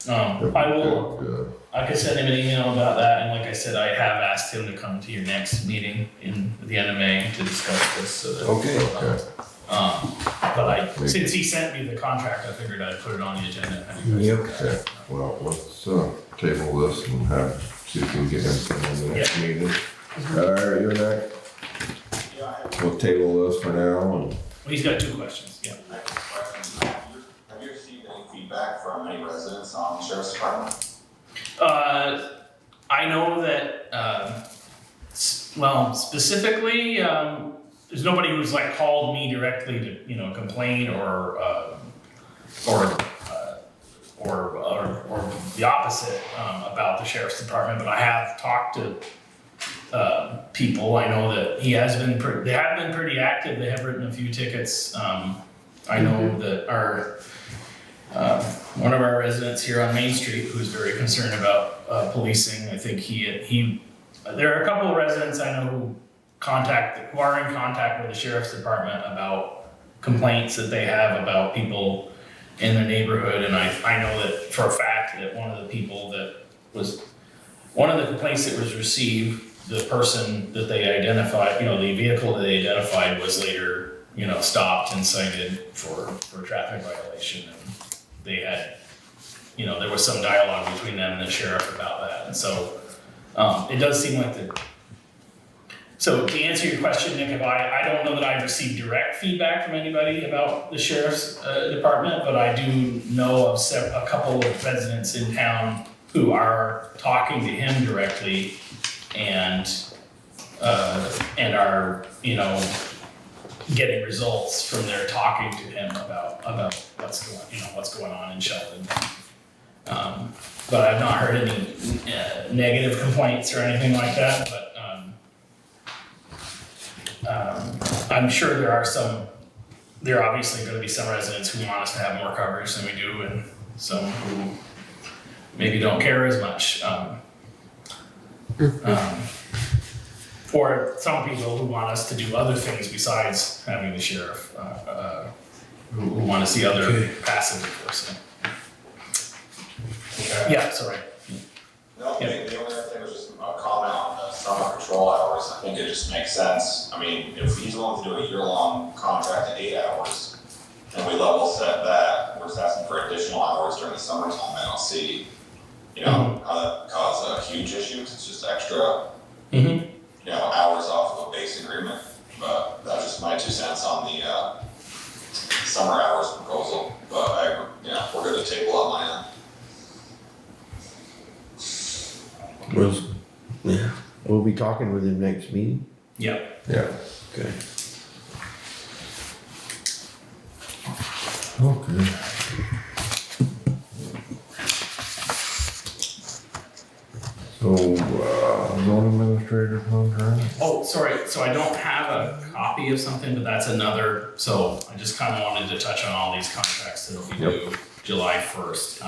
I will, Good. I could send him an email about that, and like I said, I have asked him to come to your next meeting at the end of May to discuss this, so that. Okay. Okay. But since he sent me the contract, I figured I'd put it on the agenda. Yep. Okay, well, let's table this and see if we can get him in the next meeting. Alright, you're next. Yeah, I have We'll table this for now and Well, he's got 2 questions, yeah. a question. Have you received any feedback from any residents on the sheriff's department? I know that, well, specifically, there's nobody who's like called me directly to, complain or the opposite, about the sheriff's department, but I have talked to, people. I know that they have been pretty active. They have written a few tickets. I know that one of our residents here on Main Street who's very concerned about policing. I think there are a couple of residents I know who are in contact with the sheriff's department about complaints that they have about people in their neighborhood, and I know that for a fact that one of the complaints that was received, the person that they identified, the vehicle that they identified was later, stopped and cited for traffic violation, and they had, there was some dialogue between them and the sheriff about that, and so, it does seem like so to answer your question, Nick, I don't know that I've received direct feedback from anybody about the sheriff's department, but I do know of a couple of residents in town who are talking to him directly and are, getting results from their talking to him about what's going on in Sheldon. But I've not heard any negative complaints or anything like that, but I'm sure there are obviously gonna be some residents who want us to have more coverage than we do, and some who maybe don't care as much. Or some people who want us to do other things besides having the sheriff, who wanna see other passive enforcement. Yeah, sorry. No, the only other thing was just a comment on the summer patrol hours. I think it just makes sense. I mean, if he's willing to do a year-long contract at 8 hours, and we level set that, we're just asking for additional hours during the summertime, I don't see, how that cause a huge issue, 'cause it's just extra, hours off of a base agreement. But that's just my 2 cents on the, summer hours proposal. But we're good to table on my end. Well, yeah, we'll be talking with him next meeting. Yeah. yeah. Okay. Okay. So, zone administrator contract? Oh, sorry, so I don't have a copy of something, but that's another, so I just kinda wanted to touch on all these contracts that'll be due July 1st.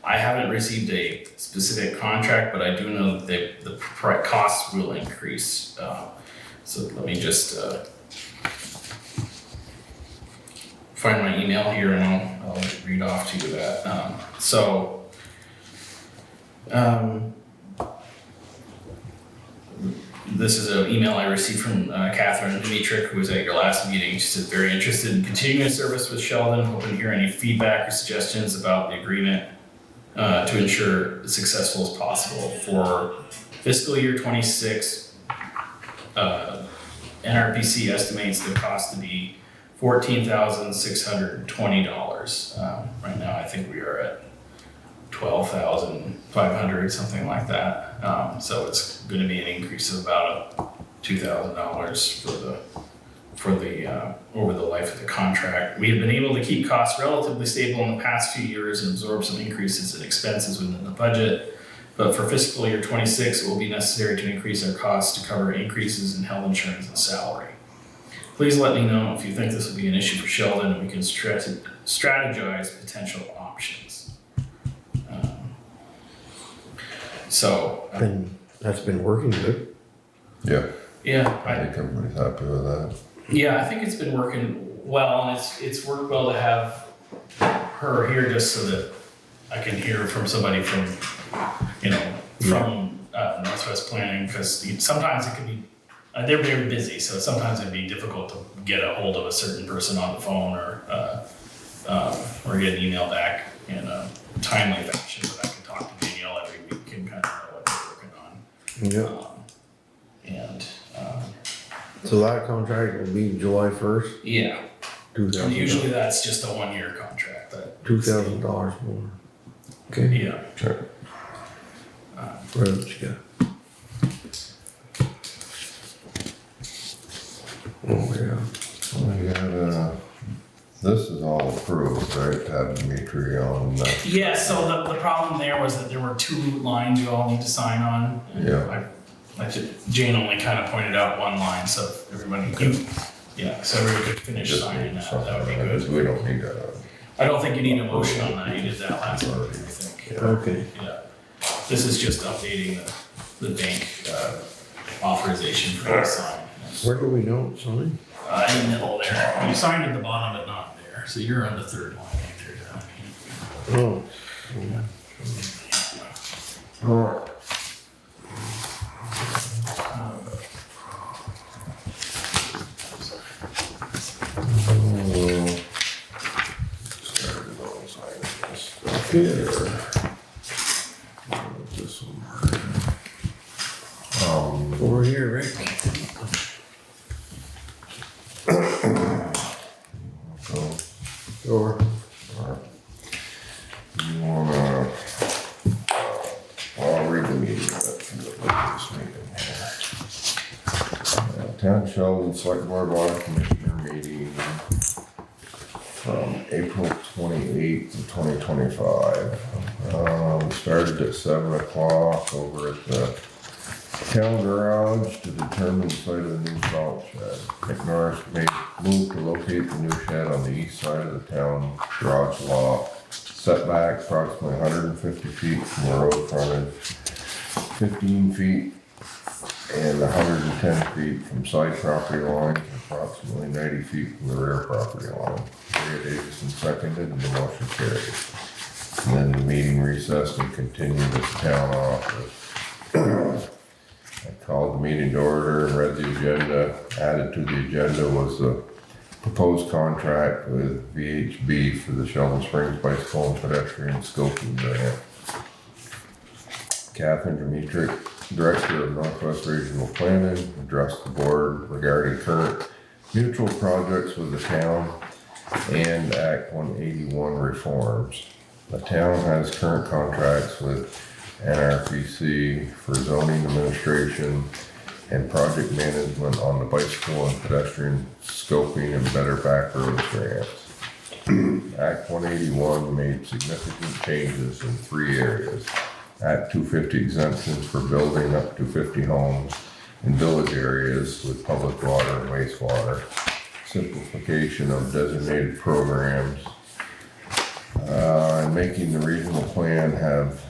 I haven't received a specific contract, but I do know that the costs will increase. So let me just, find my email here and I'll read off to you that. This is an email I received from Catherine Dimitrick, who was at your last meeting. She said, very interested in continuing service with Sheldon, hoping to hear any feedback or suggestions about the agreement to ensure as successful as possible. For fiscal year 26, NRPC estimates the cost to be $14,620. Right now, I think we are at 12,500, something like that. So it's going to be an increase of about $2,000 for the over the life of the contract. We have been able to keep costs relatively stable in the past few years and absorb some increases in expenses within the budget. But for fiscal year 26, it will be necessary to increase our costs to cover increases in health insurance and salary. Please let me know if you think this will be an issue for Sheldon and we can strategize potential options. That's been working good. Yeah, Yeah, I think everybody's happy with that. Yeah, I think it's been working well, and it's worked well to have her here just so that I can hear from somebody from, from Northwest Planning, because sometimes it can be, they're very busy, so sometimes it'd be difficult to get a hold of a certain person on the phone or get an email back in a timely fashion, but I can talk to Danielle every week and kind of know what they're working on. Yeah. And So that contract will be July 1st, yeah, and $2,000. usually that's just a 1-year contract. $2,000 more. Okay. Yeah. Sure. What else you got? Oh, yeah. We got, this is all approved, right, to have Dimitri on that. Yeah, so the problem there was that there were 2 lines you all need to sign on. And Yeah. Jane only kind of pointed out 1 line, so everybody could, so everybody could finish Just signing need that, something that would be on it, 'cause good. we don't need that. I don't think you need a motion on that, you did that last week, I think. Okay. Yeah, this is just updating the bank authorization for you to sign. Where do we know it's on? In the middle there, you signed at the bottom but not there, so you're on the 3rd line after that. Oh. Alright. Started on signing this stuff here. This one. Over here, Rick. So, Over. you wanna, I'll read the meeting minutes from this meeting here. Town Sheldon Selectboard Water Commissioner meeting from April 28th of 2025. We started at 7 o'clock over at the town garage to determine the site of the new salt shed. Nick Norris made move to locate the new shed on the east side of the town garage lot. Setback approximately 150 feet from the road frontage, 15 feet and 110 feet from side property line, approximately 90 feet from the rear property line. Maria Davidson seconded and the motion carried. And then the meeting recessed and continued at the town office. I called the meeting to order and read the agenda. Added to the agenda was the proposed contract with P.E.G for the Sheldon Springs Bicycle and Pedestrian Scoping Grant. Catherine Dimitrick, Director of Northwest Regional Planning, addressed the board regarding current mutual projects with the town and Act 181 reforms. The town has current contracts with NRPC for zoning administration and project management on the bicycle and pedestrian scoping and better back roads grants. Act 181 made significant changes in 3 areas. Act 250 exemptions for building up to 50 homes in village areas with public water and wastewater. Simplification of designated programs. And making the regional plan have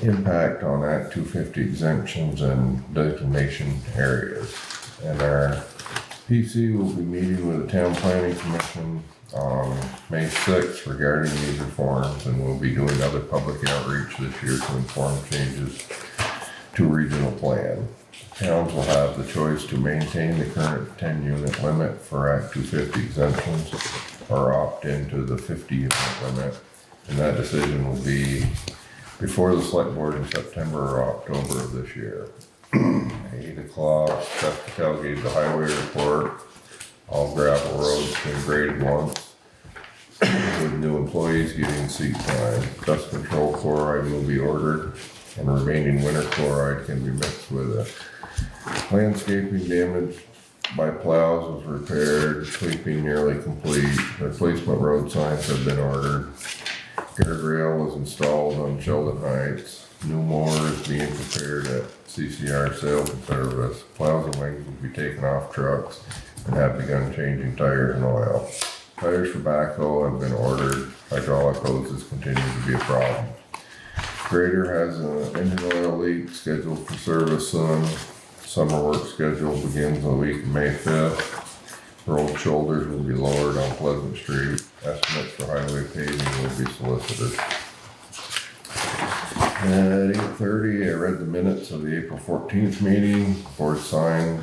impact on Act 250 exemptions and designation areas. And our PC will be meeting with the Town Planning Commission on May 6th regarding these reforms, and we'll be doing other public outreach this year to inform changes to regional plan. Towns will have the choice to maintain the current 10-unit limit for Act 250 exemptions or opt into the 50-unit limit, and that decision will be before the select board in September or October of this year. 8 o'clock, Seth Patel gave the highway report. All gravel roads been graded once, with new employees getting seat time. Dust control chloride will be ordered, and remaining winter chloride can be mixed with it. Landscaping damage by plows was repaired, sweeping nearly complete. Replacement road signs have been ordered. Guardrail was installed on Sheldon Heights. New mower is being prepared at CCR sales and service. Plows and wings will be taken off trucks and have begun changing tires and oil. Tires for backhoe have been ordered. Hydraulic hoses continue to be a problem. Grader has an engine oil leak scheduled for service soon. Summer work schedule begins the week of May 5th. Road shoulders will be lowered on Pleasant Street. Estimates for highway paving will be solicited. At 8:30, I read the minutes of the April 14th meeting. Board signing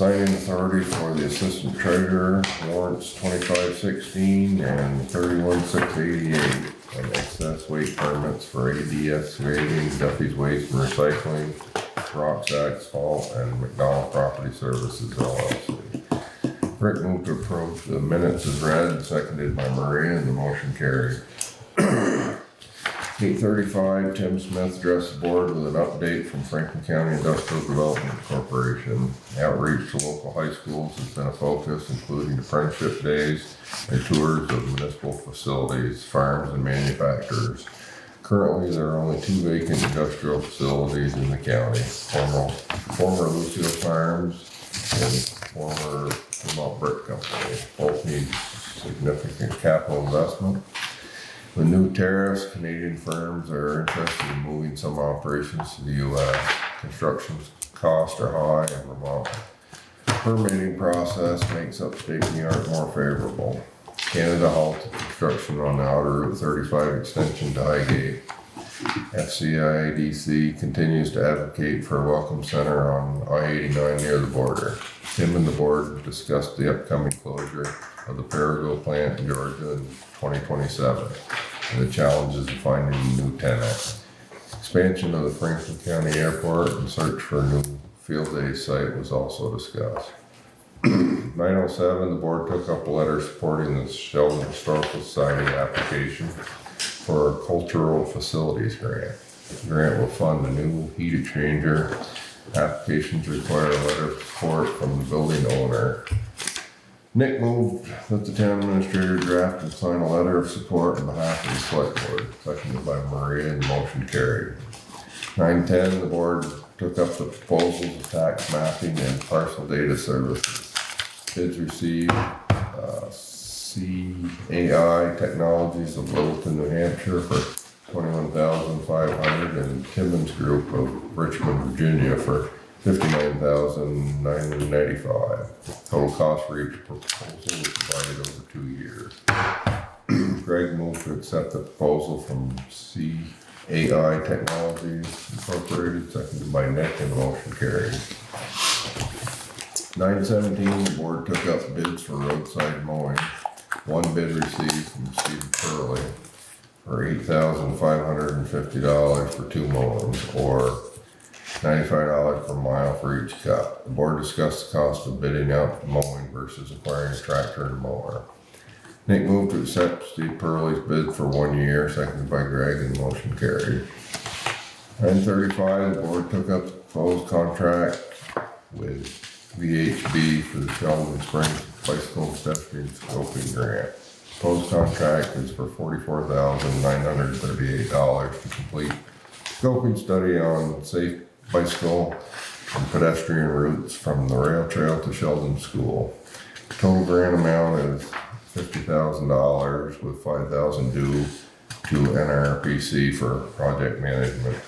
authority for the assistant treasurer, warrants 2516 and 31688, and excess weight permits for ADS grading, Duffy's Waste and Recycling, Rock's Asphalt, and McDonald Property Services LLC. Rick moved to approve the minutes as read, seconded by Maria, and the motion carried. 8:35, Tim Smith addressed the board with an update from Franklin County Industrial Development Corporation. Outreach to local high schools has been a focus, including apprenticeship days and tours of municipal facilities, farms, and manufacturers. Currently, there are only 2 vacant industrial facilities in the county, former Lucio Farms and former Vermont Brick Company. Both need significant capital investment. With new tariffs, Canadian firms are interested in moving some operations to the U.S. Construction costs are high in Vermont. Permitting process makes upstate New York more favorable. Canada halted construction on the outer Route 35 extension to Highgate. FCIDC continues to advocate for a welcome center on I-89 near the border. Tim and the board discussed the upcoming closure of the Perigo plant in Georgia in 2027 and the challenges of finding a new tenant. Expansion of the Franklin County Airport and search for a new field day site was also discussed. 907, the board took up a letter supporting the Sheldon Historical Society application for a cultural facilities grant. The grant will fund a new heat exchanger. Applications require a letter of support from the building owner. Nick moved that the town administrator draft and sign a letter of support on behalf of the select board, seconded by Maria, and the motion carried. 910, the board took up the proposals of tax mapping and parcel data services. Bids received, CAI Technologies of Littleton, New Hampshire for $21,500 and Timmons Group of Richmond, Virginia for $59,995. Total cost for each proposal was divided over 2 years. Greg moved to accept the proposal from CAI Technologies Incorporated, seconded by Nick, and the motion carried. 917, the board took up bids for roadside mowing. One bid received from Steve Curley for $8,550 for 2 mowings, or $95 per mile for each cut. The board discussed the cost of bidding out mowing versus acquiring a tractor and mower. Nick moved to accept Steve Purley's bid for 1 year, seconded by Greg, and the motion carried. 935, the board took up the proposed contract with VHB for the Sheldon Springs bicycle and pedestrian scoping grant. Proposed contract is for $44,938 to complete scoping study on safe bicycle and pedestrian routes from the rail trail to Sheldon School. Total grant amount is $50,000 with $5,000 due to NRPC for project management.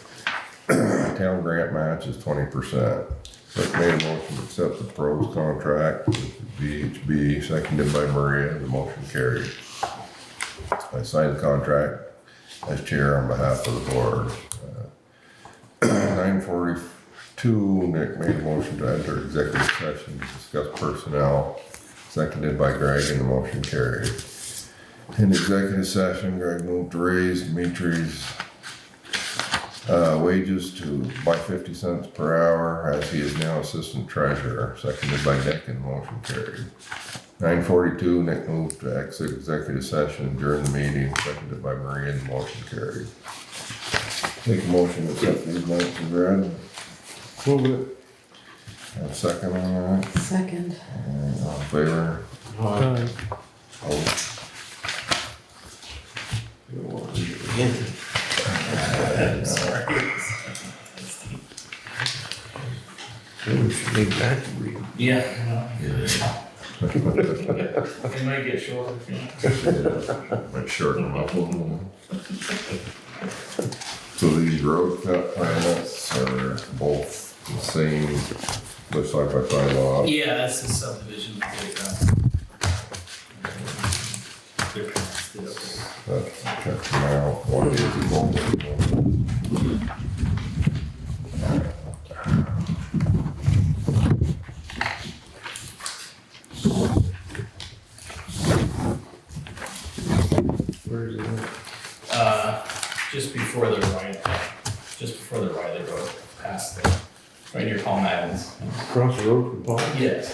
Town grant match is 20%. Rick made a motion to accept the pros contract with P.E.G, seconded by Maria. The motion carried. I signed the contract as chair on behalf of the board. 9:42, Nick made a motion to enter executive session to discuss personnel, seconded by Greg, and the motion carried. In executive session, Greg moved to raise Dimitri's wages by 50 cents per hour, as he is now assistant treasurer, seconded by Nick, and the motion carried. 9:42, Nick moved to exit executive session during the meeting, seconded by Maria, and the motion carried. Take a motion to accept these minutes as read. Move it. Have a second on that. Second. All in favor? Aye. Opposed? You don't want to do it again. Maybe we should make that read. Yeah. Yeah. It might get shorter. Might shorten them up a little. So these road cut permits are both the same, they're side by side lot. Yeah, that's the subdivision that they got. They're connected up there. Check them out, what is it, both? Where is it? Just before the Riley Road, past there, right near Palm Adams. Across the road from Paul? Yes.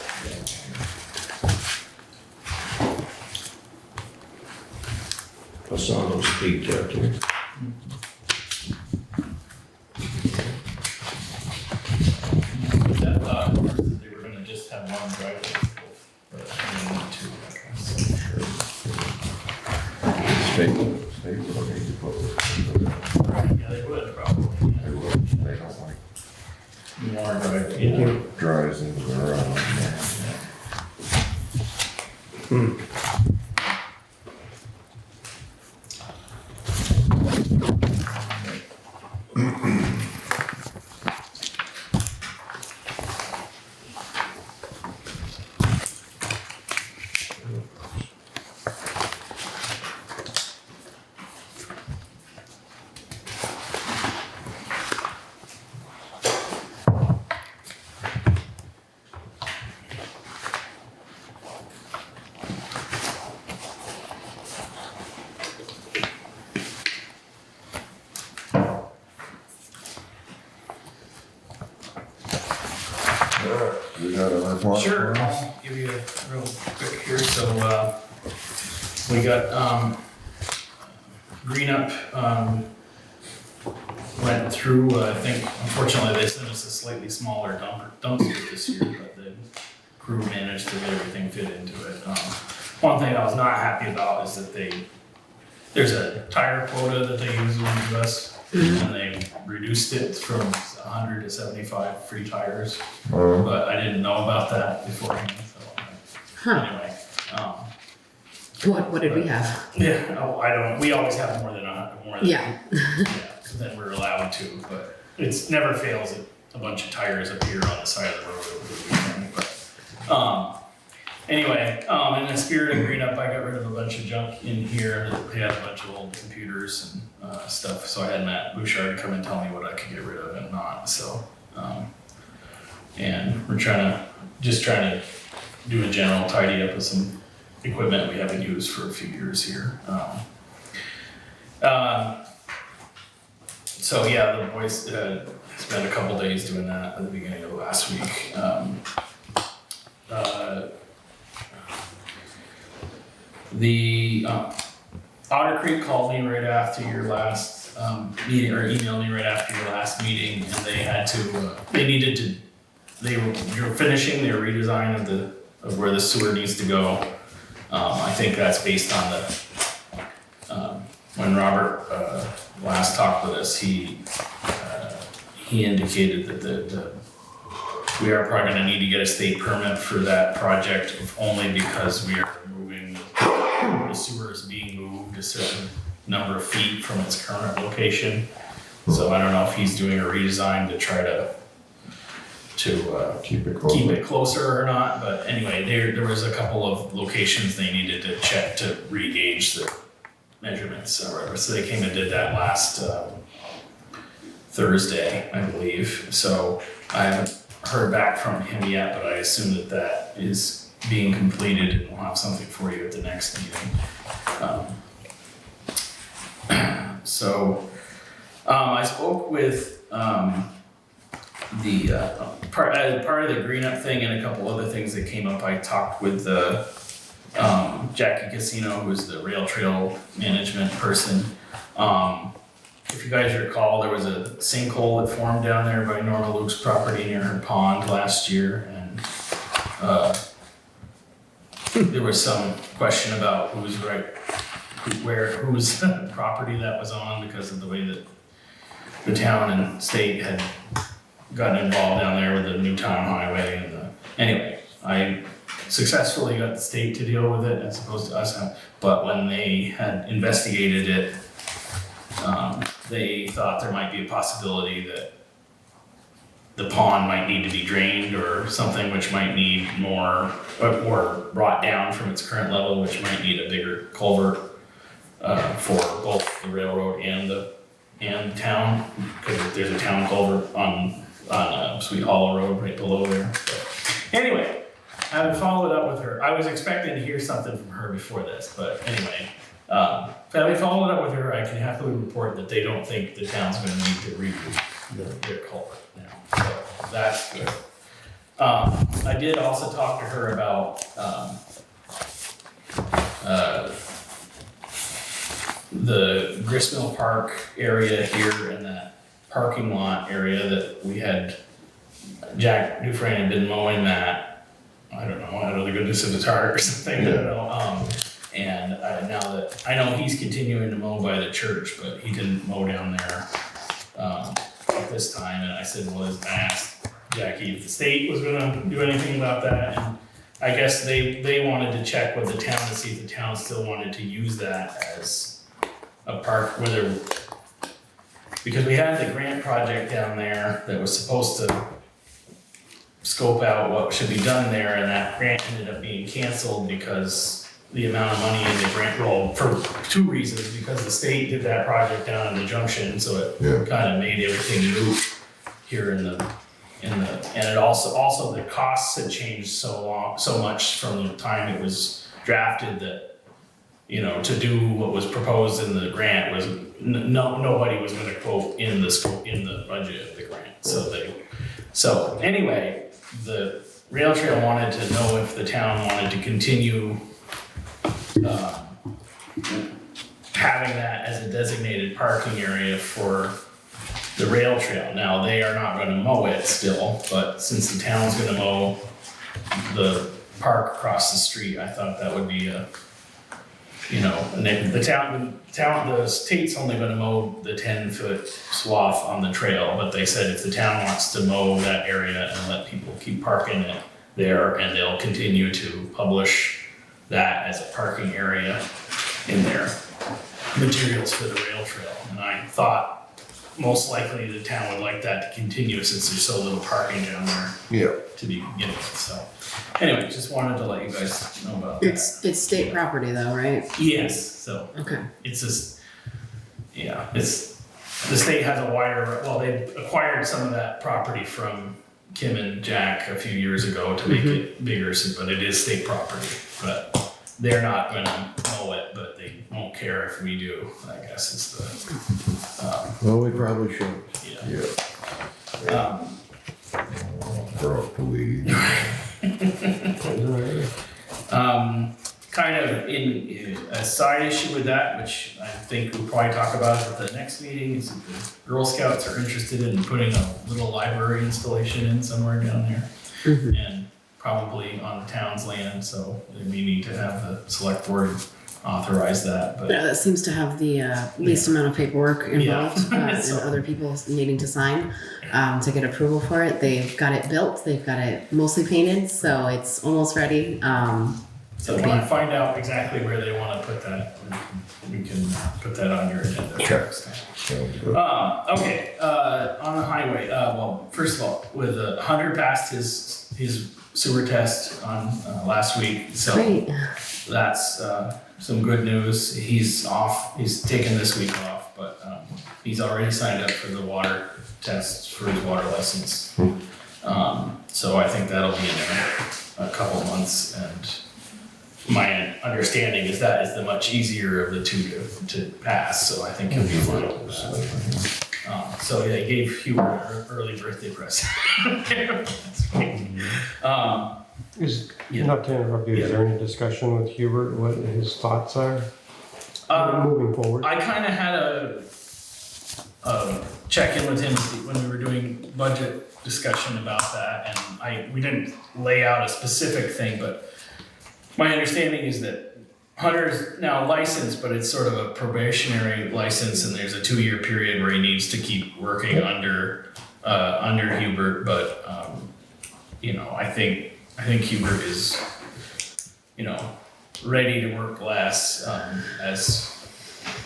I saw those peaked out there. That thought was that they were gonna just have one driveway, but they need two, I guess. State will need to put this. Yeah, they would probably. They will, they don't like More driveway, yeah. drives into the road. We got a report? Sure, for us? I'll give you a real quick here, so, we got, Green Up, went through, I think, unfortunately, they sent us a slightly smaller dumpster this year, but the crew managed to get everything fit into it. One thing I was not happy about is that there's a tire quota that they use in the US, and they reduced it from 100 to 75 free tires. But I didn't know about that beforehand, so Huh. anyway. What did we have? Yeah, we always have more than Yeah. than we're allowed to, but it's never fails that a bunch of tires appear on the side of the road over the weekend, but, anyway, in the spirit of Green Up, I got rid of a bunch of junk in here. We had a bunch of old computers and, stuff, so I had Matt Bouchard come and tell me what I could get rid of and not, so, and we're trying to do a general tidy up of some equipment we haven't used for a few years here. So yeah, the boys spent a couple days doing that at the beginning of last week. The Otter Creek called me right after your last meeting, or emailed me right after your last meeting, and they had to. They were finishing their redesign of where the sewer needs to go. I think that's based on when Robert, last talked with us, he indicated that we are probably gonna need to get a state permit for that project, if only because we are moving, the sewer is being moved a certain number of feet from its current location. So I don't know if he's doing a redesign to try to Keep it keep close. it closer or not, but anyway, there was a couple of locations they needed to check to re-gauge the measurements or whatever, so they came and did that last Thursday, I believe. So I haven't heard back from him yet, but I assume that is being completed and we'll have something for you at the next meeting. I spoke with the part of the green up thing and a couple other things that came up. I talked with Jackie Casino, who's the rail trail management person. If you guys recall, there was a sinkhole that formed down there by Norma Luke's property near her pond last year, and there was some question about whose property that was on because of the way that the town and state had gotten involved down there with the new town highway and anyway, I successfully got the state to deal with it as opposed to us, but when they had investigated it, they thought there might be a possibility that the pond might need to be drained or something, which might need more, or brought down from its current level, which might need a bigger culvert for both the railroad and the town, because there's a town culvert on Sweet Hollow Road right below there. But anyway, I haven't followed up with her. I was expecting to hear something from her before this, but anyway, having followed up with her, I can happily report that they don't think the town's gonna need to redo their culvert now. So that's good. I did also talk to her about the Gristmill Park area here and that parking lot area that we had, Jack Dufresne had been mowing that, I don't know, out of the goodness of his heart or something, I don't know. And now that, I know he's continuing to mow by the church, but he didn't mow down there at this time. And I said, well, I asked Jackie if the state was gonna do anything about that. And I guess they wanted to check with the town to see if the town still wanted to use that as a park, because we had the grant project down there that was supposed to scope out what should be done there, and that grant ended up being canceled because the amount of money in the grant roll, for two reasons, because the state did that project down in the junction, so it kind of made everything move here in the, and it also the costs had changed so much from the time it was drafted that, you know, to do what was proposed in the grant was nobody was going to quote in the budget of the grant. So anyway, the rail trail wanted to know if the town wanted to continue having that as a designated parking area for the rail trail. Now, they are not going to mow it still, but since the town's going to mow the park across the street, I thought that would be and then the state's only gonna mow the 10-foot swath on the trail, but they said if the town wants to mow that area and let people keep parking it there, and they'll continue to publish that as a parking area in their materials for the rail trail. And I thought most likely the town would like that to continue since there's so little parking down there to begin with, so. Anyway, just wanted to let you guys know about that. It's state property though, right? Yes, so Okay. it's just, it's, the state has a wider, well, they acquired some of that property from Kim and Jack a few years ago to make it bigger, but it is state property. But they're not gonna mow it, but they won't care if we do, I guess is the, Well, we probably should. Throw up the weeds. Kind of in a side issue with that, which I think we'll probably talk about at the next meeting, is that the Girl Scouts are interested in putting a little library installation in somewhere down there. And probably on the town's land, so we need to have the select board authorize that, but. Yeah, that seems to have the least amount of paperwork involved and So- other people needing to sign to get approval for it. They've got it built, they've got it mostly painted, so it's almost ready. So when I find out exactly where they wanna put that, we can put that on your agenda next time. Sounds good. Okay, on the highway, well, first of all, with Hunter passed his sewer test on last week, so Great. that's some good news. He's off, he's taken this week off, but he's already signed up for the water tests for his water license. So I think that'll be in there a couple months, and my understanding is that is the much easier of the two to pass, so I think he'll be fine with that. So yeah, he gave Hubert an early birthday present. Is, Yeah. not to interrupt you, is there any discussion with Hubert, what his thoughts are moving forward? I kinda had a check-in with him when we were doing budget discussion about that, and we didn't lay out a specific thing, but my understanding is that Hunter's now licensed, but it's sort of a probationary license, and there's a 2-year period where he needs to keep working under Hubert, but, you know, I think Hubert is, you know, ready to work less,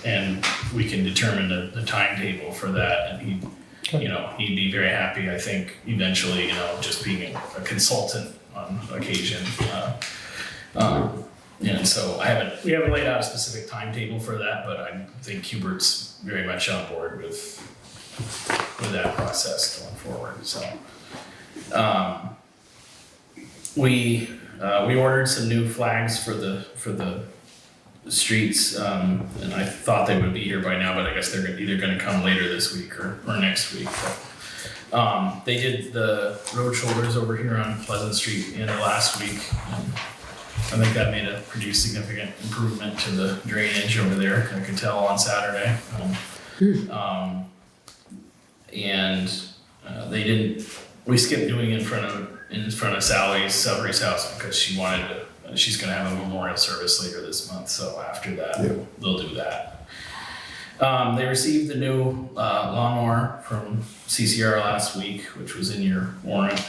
and we can determine the timetable for that, and he'd be very happy, I think, eventually, you know, just being a consultant on occasion. And so we haven't laid out a specific timetable for that, but I think Hubert's very much on board with that process going forward, so. We ordered some new flags for the streets, and I thought they would be here by now, but I guess they're either gonna come later this week or next week. But, they did the road shoulders over here on Pleasant Street in the last week. I think that made a pretty significant improvement to the drainage over there, I could tell on Saturday. We skipped doing in front of Salary's house because she's gonna have a memorial service later this month, so after that, they'll do that. They received the new lawnmower from CCR last week, which was in your warrant.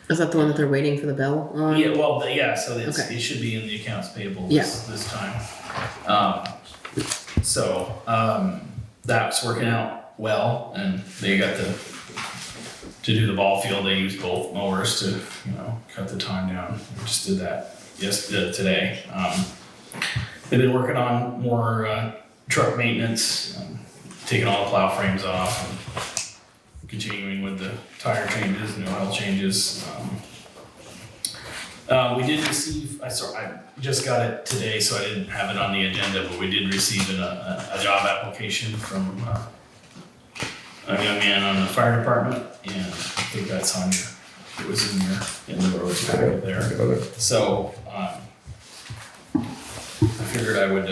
Is that the one that they're waiting for the bill on? Yeah, well, so Okay. it should be in the accounts payable Yeah. this time. That's working out well, and they got to do the ball field. They used both mowers to, cut the time down. We just did that today. They've been working on more truck maintenance, taking all the plow frames off, and continuing with the tire changes and oil changes. We did receive, I just got it today, so I didn't have it on the agenda, but we did receive a job application from a young man on the fire department, and I think that's it was in the roads packet there. Got it. So, I figured I would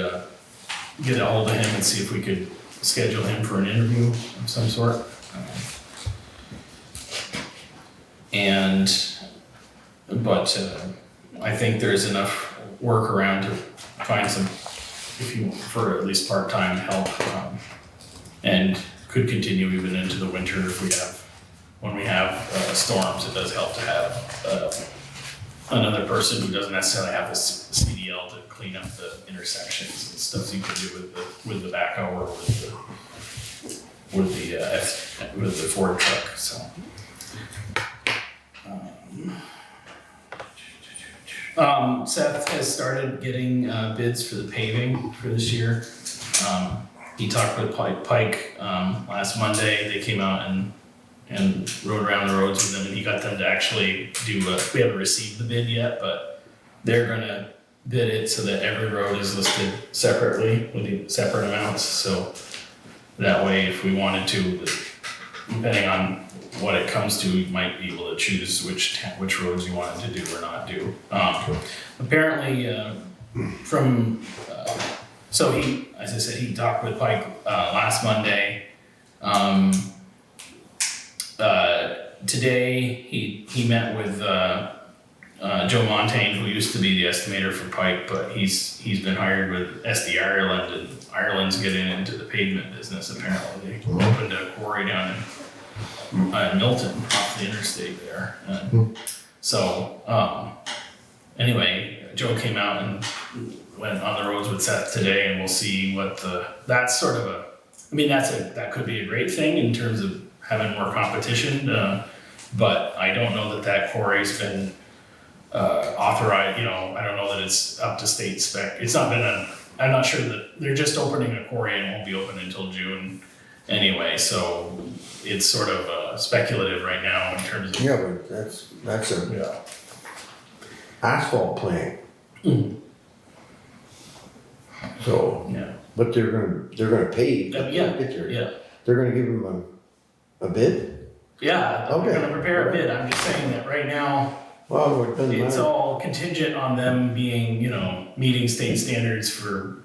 get a hold of him and see if we could schedule him for an interview of some sort. But I think there's enough work around to find some, for at least part-time help, and could continue even into the winter when we have storms. It does help to have another person who doesn't necessarily have a CDL to clean up the intersections and stuff you can do with the backhoe or with the Ford truck. So. Seth has started getting bids for the paving for this year. He talked with Pike last Monday. They came out and rode around the roads with him, and he got them to actually do we haven't received the bid yet, but they're gonna bid it so that every road is listed separately with the separate amounts. So that way, if we wanted to, depending on what it comes to, you might be able to choose which roads you wanted to do or not do. Apparently, so he, as I said, he talked with Pike last Monday. Today he met with Joe Montaigne, who used to be the estimator for Pike, but he's been hired with SD Ireland, and Ireland's getting into the pavement business apparently. They opened a quarry down in Milton off the interstate there. And so anyway, Joe came out and went on the roads with Seth today, and we'll see what that's sort of that could be a great thing in terms of having more competition, but I don't know that quarry's been authorized. I don't know that it's up to state spec. It's not been I'm not sure that they're just opening a quarry and won't be open until June anyway, so it's sort of speculative right now in terms of. Yeah, but that's a asphalt plant. So, Yeah. but they're gonna pave. Yeah. They're gonna give them a bid? Yeah, Okay. they're gonna prepare a bid. I'm just saying that right now, Well, it doesn't it's matter. all contingent on them being, meeting state standards for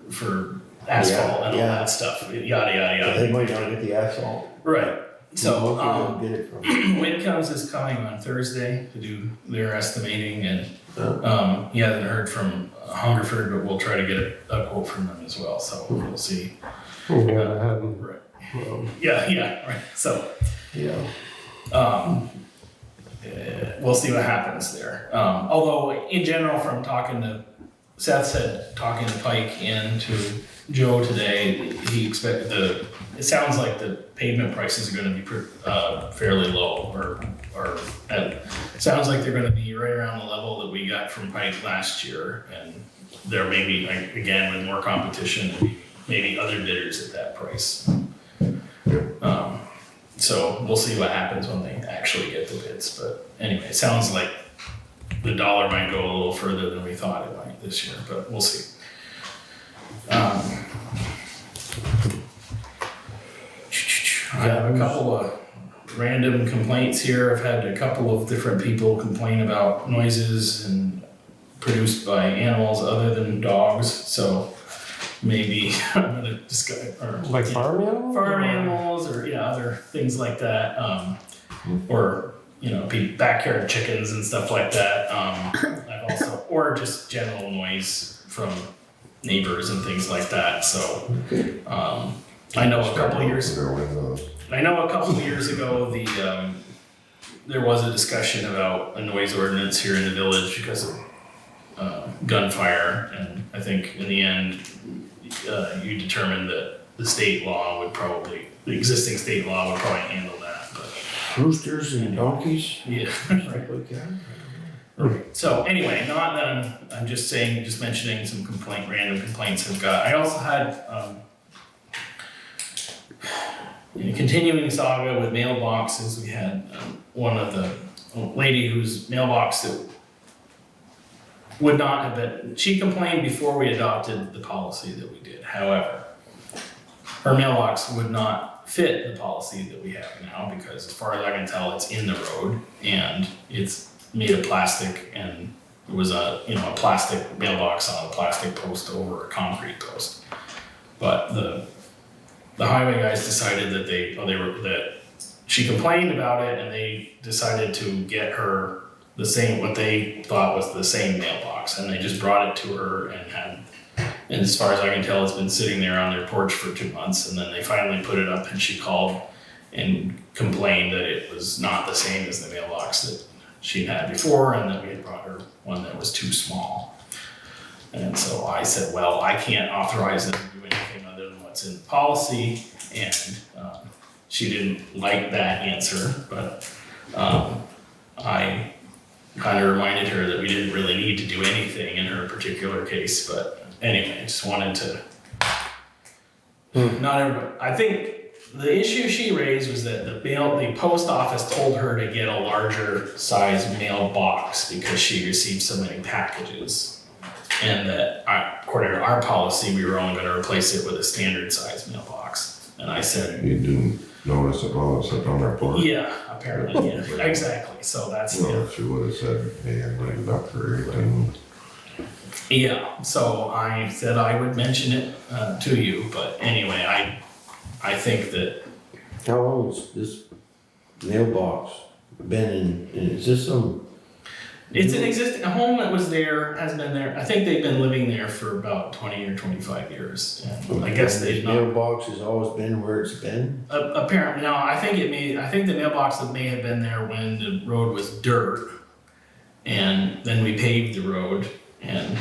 asphalt and all Yeah. that stuff, yada, yada, yada. They might not get the asphalt. Right, so, We'll get it from. Wincombs is coming on Thursday to do their estimating, and, he hasn't heard from Hungerford, but we'll try to get a quote from them as well, so we'll see. We gotta have them. Right. Yeah, right, so, Yeah. we'll see what happens there. Although in general, from talking to Pike and to Joe today, he expected it sounds like the pavement prices are gonna be fairly low, or it sounds like they're gonna be right around the level that we got from Pike last year, and there may be, again, with more competition, maybe other bidders at that price. So we'll see what happens when they actually get the bids, but anyway, it sounds like the dollar might go a little further than we thought it might this year, but we'll see. I have a couple of random complaints here. I've had a couple of different people complain about noises and produced by animals other than dogs, so maybe I'm gonna discuss, or Like farm animals? farm animals, or other things like that, or backyard chickens and stuff like that. I've also, or just general noise from neighbors and things like that. So I know a couple of years ago there was a discussion about a noise ordinance here in the village because of gunfire, and I think in the end you determined that the existing state law would probably handle that. But Roosters and donkeys? yeah. Stuff like that? So anyway, not that I'm just mentioning some random complaints I've got. I also had in a continuing saga with mailboxes. We had one of the lady whose mailbox that would not have been. She complained before we adopted the policy that we did. However, her mailbox would not fit the policy that we have now because, as far as I can tell, it's in the road and it's made of plastic, and it was a plastic mailbox on a plastic post over a concrete post. But the highway guys decided that she complained about it, and they decided to get her what they thought was the same mailbox, and they just brought it to her and as far as I can tell, it's been sitting there on their porch for 2 months, and then they finally put it up, and she called and complained that it was not the same as the mailbox that she had before, and that we had brought her one that was too small. And so I said, well, I can't authorize them to do anything other than what's in the policy, and she didn't like that answer, but I kind of reminded her that we didn't really need to do anything in her particular case. But anyway, I just wanted to not everybody. I think the issue she raised was that the post office told her to get a larger size mailbox because she received so many packages, and that according to our policy, we were only going to replace it with a standard size mailbox. And I said, You didn't notice it while it was on our porch? yeah, apparently, yeah, exactly. So that's Well, if she would have said, hey, I'm leaving it up for 18. yeah. So I said I would mention it to you, but anyway, I think that How long has this mailbox been in, is this some It's an existing, a home that was there, has been there, I think they've been living there for about 20 or 25 years. And I guess they've not, Mailbox has always been where it's been. apparently, no, I think the mailbox may have been there when the road was dirt. And then we paved the road, and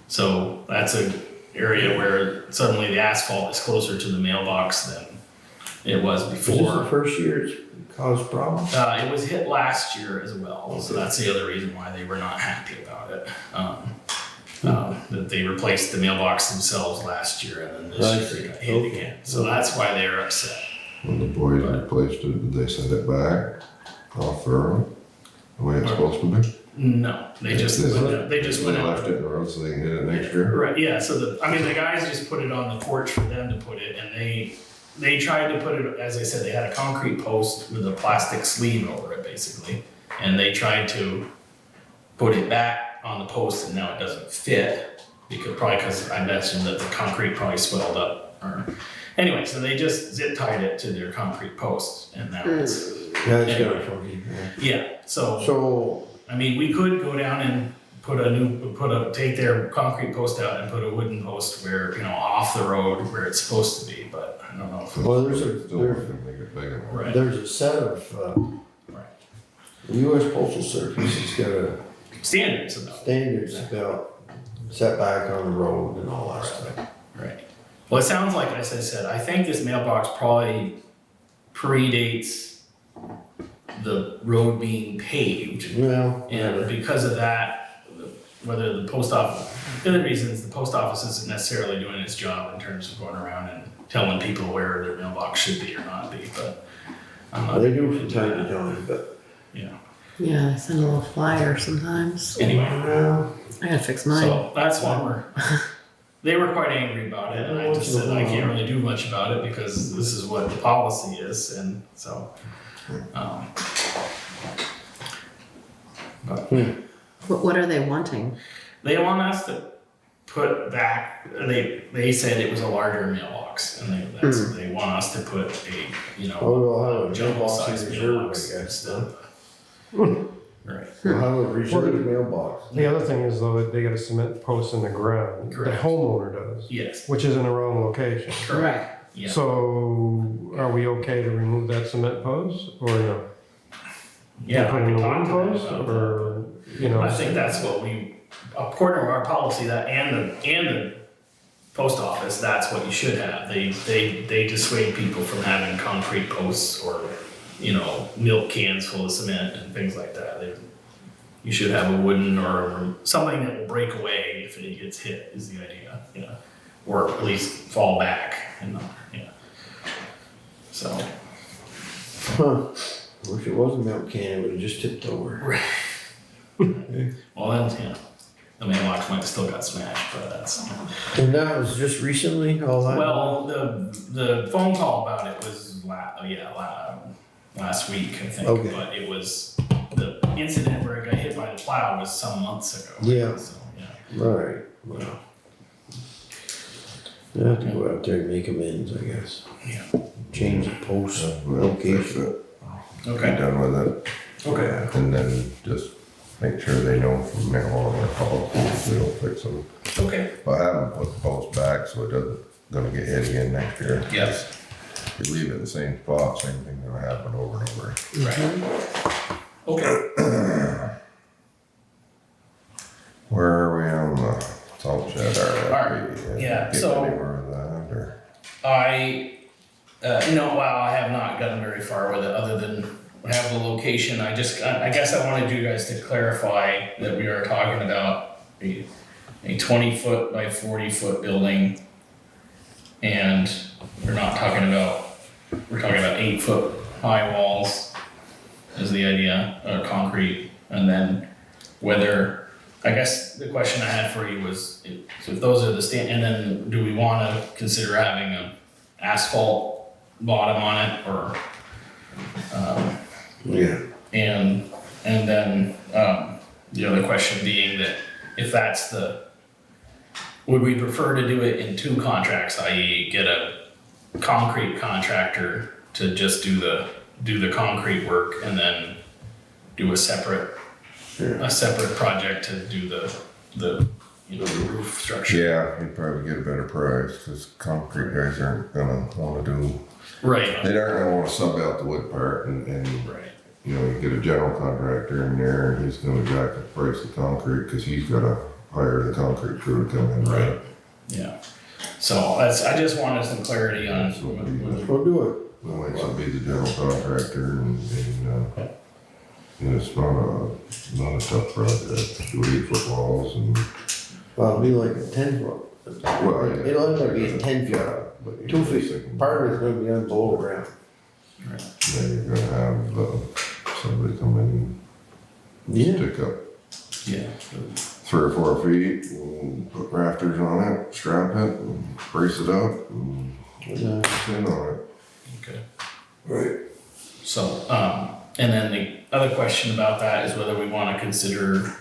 so that's an area where suddenly the asphalt is closer to the mailbox than it was Is this the before. first year it's caused problems? It was hit last year as well, so that's the other reason why they were not happy about it. That they replaced the mailbox themselves last year, and then this year it got hit again, so that's why they were upset. When the boys replaced it, did they send it back off the road? The way it's supposed to be? No, they just went out. They left it in the road so they can hit it next year? Right, yeah, so the guys just put it on the porch for them to put it, and they tried to put it, as I said, they had a concrete post with a plastic sleeve over it, basically. And they tried to put it back on the post, and now it doesn't fit, because I mentioned that the concrete probably swelled up, or, anyway, so they just zip tied it to their concrete post, and now it's, Yeah, it's got a funky. yeah, So, I mean, we could go down and take their concrete post out and put a wooden post where, off the road where it's supposed to be, but I don't know if. well, there's Still a, gonna make it big enough. Right. there's a set of, the US Postal Service has got a Standards about it. standards about setback on the road and all that stuff. Right. Well, it sounds like, as I said, I think this mailbox probably predates the road being paved. Well, And because of that, whether the post office, the other reason is the post office isn't necessarily doing its job in terms of going around and telling people where their mailbox should be or not be, but I'm not. they do from time to time, but, Yeah. Yeah, they send a little flyer sometimes. Anyway, well, I gotta fix mine. so that's one they were quite angry about it, and I just said I can't really do much about it because this is what the policy is, and so. But What are they wanting? they want us to put back. They said it was a larger mailbox, and they want us to put a we'll have a jumbo mailbox in size reserve, I mailbox guess. instead of right. We'll have a reserved mailbox. The other thing is though, they got a cement post in the ground. Correct. The homeowner does, Yes. which is in the wrong location. Right. Yeah. So are we okay to remove that cement post or no? Yeah. Put I in can a talk wooden to them post about that. or, I think that's what according to our policy, that and the post office, that's what you should have. They dissuade people from having concrete posts or, milk cans full of cement and things like that. You should have a wooden or something that will break away if it gets hit is the idea, or at least fall back So. Huh. Wish it was a milk can, it would have just tipped over. Well, then, the mailbox might have still got smashed, but that's. And that was just recently, all that? Well, the phone call about it was last week, I think. Okay. But it was the incident where it got hit by the plow was some months ago. Yeah. So, Right, well. You have to go out there and make amends, I guess. Yeah. Change the post We'll fix location. it. Be Okay. done with it. Okay. And then just make sure they know from now on their policy, we don't fix them. Okay. But I haven't put the post back so it doesn't, gonna get hit again next year. Yes. If you leave it in the same spot, same thing gonna happen over and over. Right. Okay. Where are we on the salt shed? Alright, yeah, Get so- anywhere with that, or? I have not gotten very far with it other than have the location. I guess I wanted you guys to clarify that we are talking about a 20-foot by 40-foot building. And we're talking about 8-foot high walls is the idea, concrete. And then I guess the question I had for you was, if those are the and then do we want to consider having an asphalt bottom on it, or Yeah. and then the other question being that if that's would we prefer to do it in two contracts, i.e. get a concrete contractor to just do the concrete work and then do a separate Yeah. a separate project to do the roof structure. Yeah, you'd probably get a better price, cause concrete guys aren't gonna wanna do, Right. they aren't gonna wanna sub out the wood part and, Right. you know, you get a general contractor in there and he's gonna jack the price of concrete, cause he's gotta hire the concrete crew to come in. Right. Yeah. So I just wanted some clarity on. We'll do it. Well, it's will be the general contractor and it's not a tough project, do 8-foot walls and, Well, it'll be like a 10 foot. well, yeah. It'll end up being 10 feet. Yeah, but 2 feet. Part of it's gonna be on below ground. then you're gonna have, somebody come in Yeah. and stick up Yeah. 3 or 4 feet, and put rafters on it, strap it, and brace it up, and Yeah. pin on it. Okay. Right. So, and then the other question about that is whether we want to consider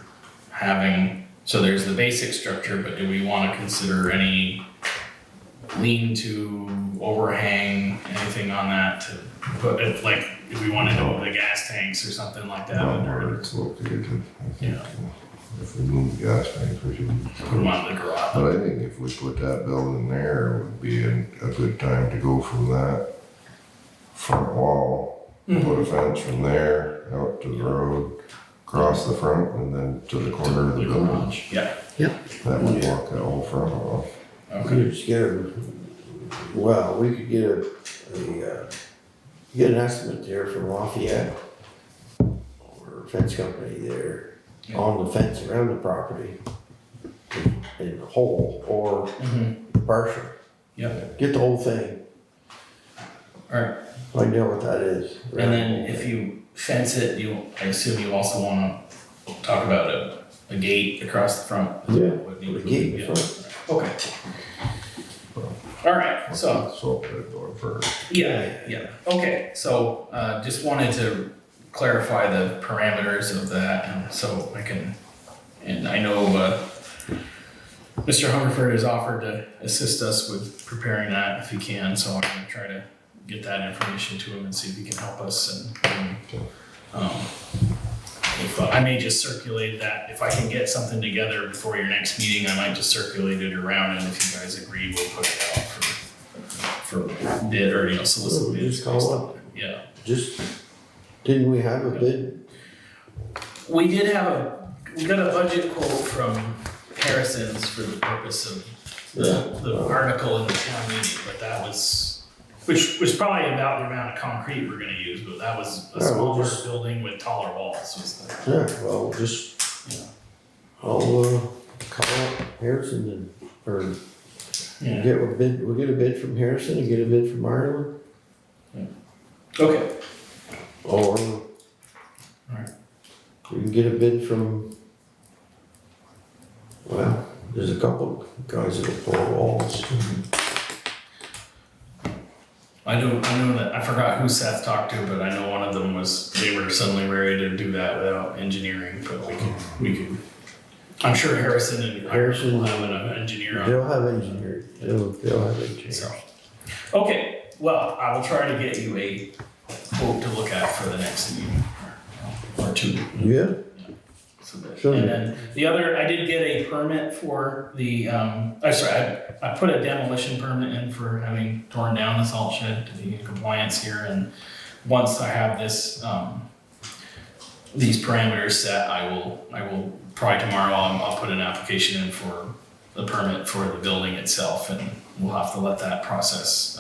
having, so there's the basic structure, but do we want to consider any lean-to, overhang, anything on that to put it, like, if we wanted to move the gas tanks or something like that? Not under where it, it's located. I think, Yeah. If we move the gas tanks, we should. Put them on the garage. But I think if we put that building there, it would be a good time to go from that front wall, put a fence from there out to the road, across the front, and then to the corner of the building. garage. Yeah. That would block that whole front off. We Okay. could just get we could get an estimate there from Lafayette or fence company there on the fence around the property in whole or partial. Yep. Get the whole thing, All right. find out what that is. And then if you fence it, I assume you also want to talk about a gate across the front. Yeah, Would need put a to gate in be- the front. Okay. All right, so, Salt bed going first. yeah, okay, so, just wanted to clarify the parameters of that, and so I can, and I know, Mr. Hungerford has offered to assist us with preparing that if he can, so I'm gonna try to get that information to him and see if he can help us and if, I may just circulate that, if I can get something together before your next meeting, I might just circulate it around, and if you guys agree, we'll put it out for bid or, solicit bids. Just call up. Yeah. Didn't we have a bid? We got a budget quote from Harrison's for the purpose of the article in the town meeting, but that was, which was probably about the amount of concrete we're gonna use, but that was a smaller building with taller walls was the, Yeah, well, just, yeah. I'll, call up Harrison or Yeah. we'll get a bid from Harrison and get a bid from Ireland. Okay. Or Alright. we can get a bid from, well, there's a couple guys that will pull walls. I know that, I forgot who Seth talked to, but I know one of them they were suddenly ready to do that without engineering, but we could, I'm sure Harrison and Harrison will have an engineer on. They'll have engineers, they'll have engineers. So, okay, well, I will try to get you a quote to look at for the next meeting, or two. Yeah, Sure. And then the other, I did get a permit for the, I put a demolition permit in for having torn down the salt shed to be in compliance here, and once I have this, these parameters set, I will probably tomorrow, I'll put an application in for the permit for the building itself, and we'll have to let that process,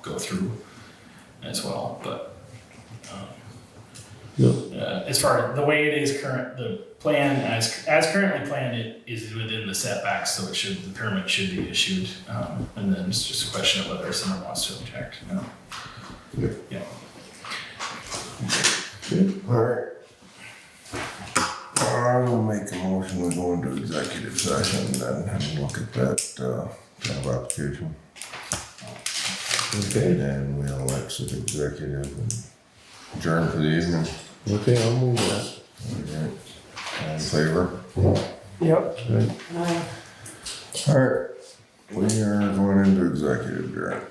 go through as well, but, as far as the way it is the plan as currently planned, it is within the setbacks, so the permit should be issued, and then it's just a question of whether someone wants to object, Yep. Yeah. Alright. I will make a motion, we go into executive session and then look at that, job application. okay, And then we'll exit executive and adjourn for the evening. okay, I'll move that. Alright. All in favor? Yep. Alright. We are going into executive, Jared.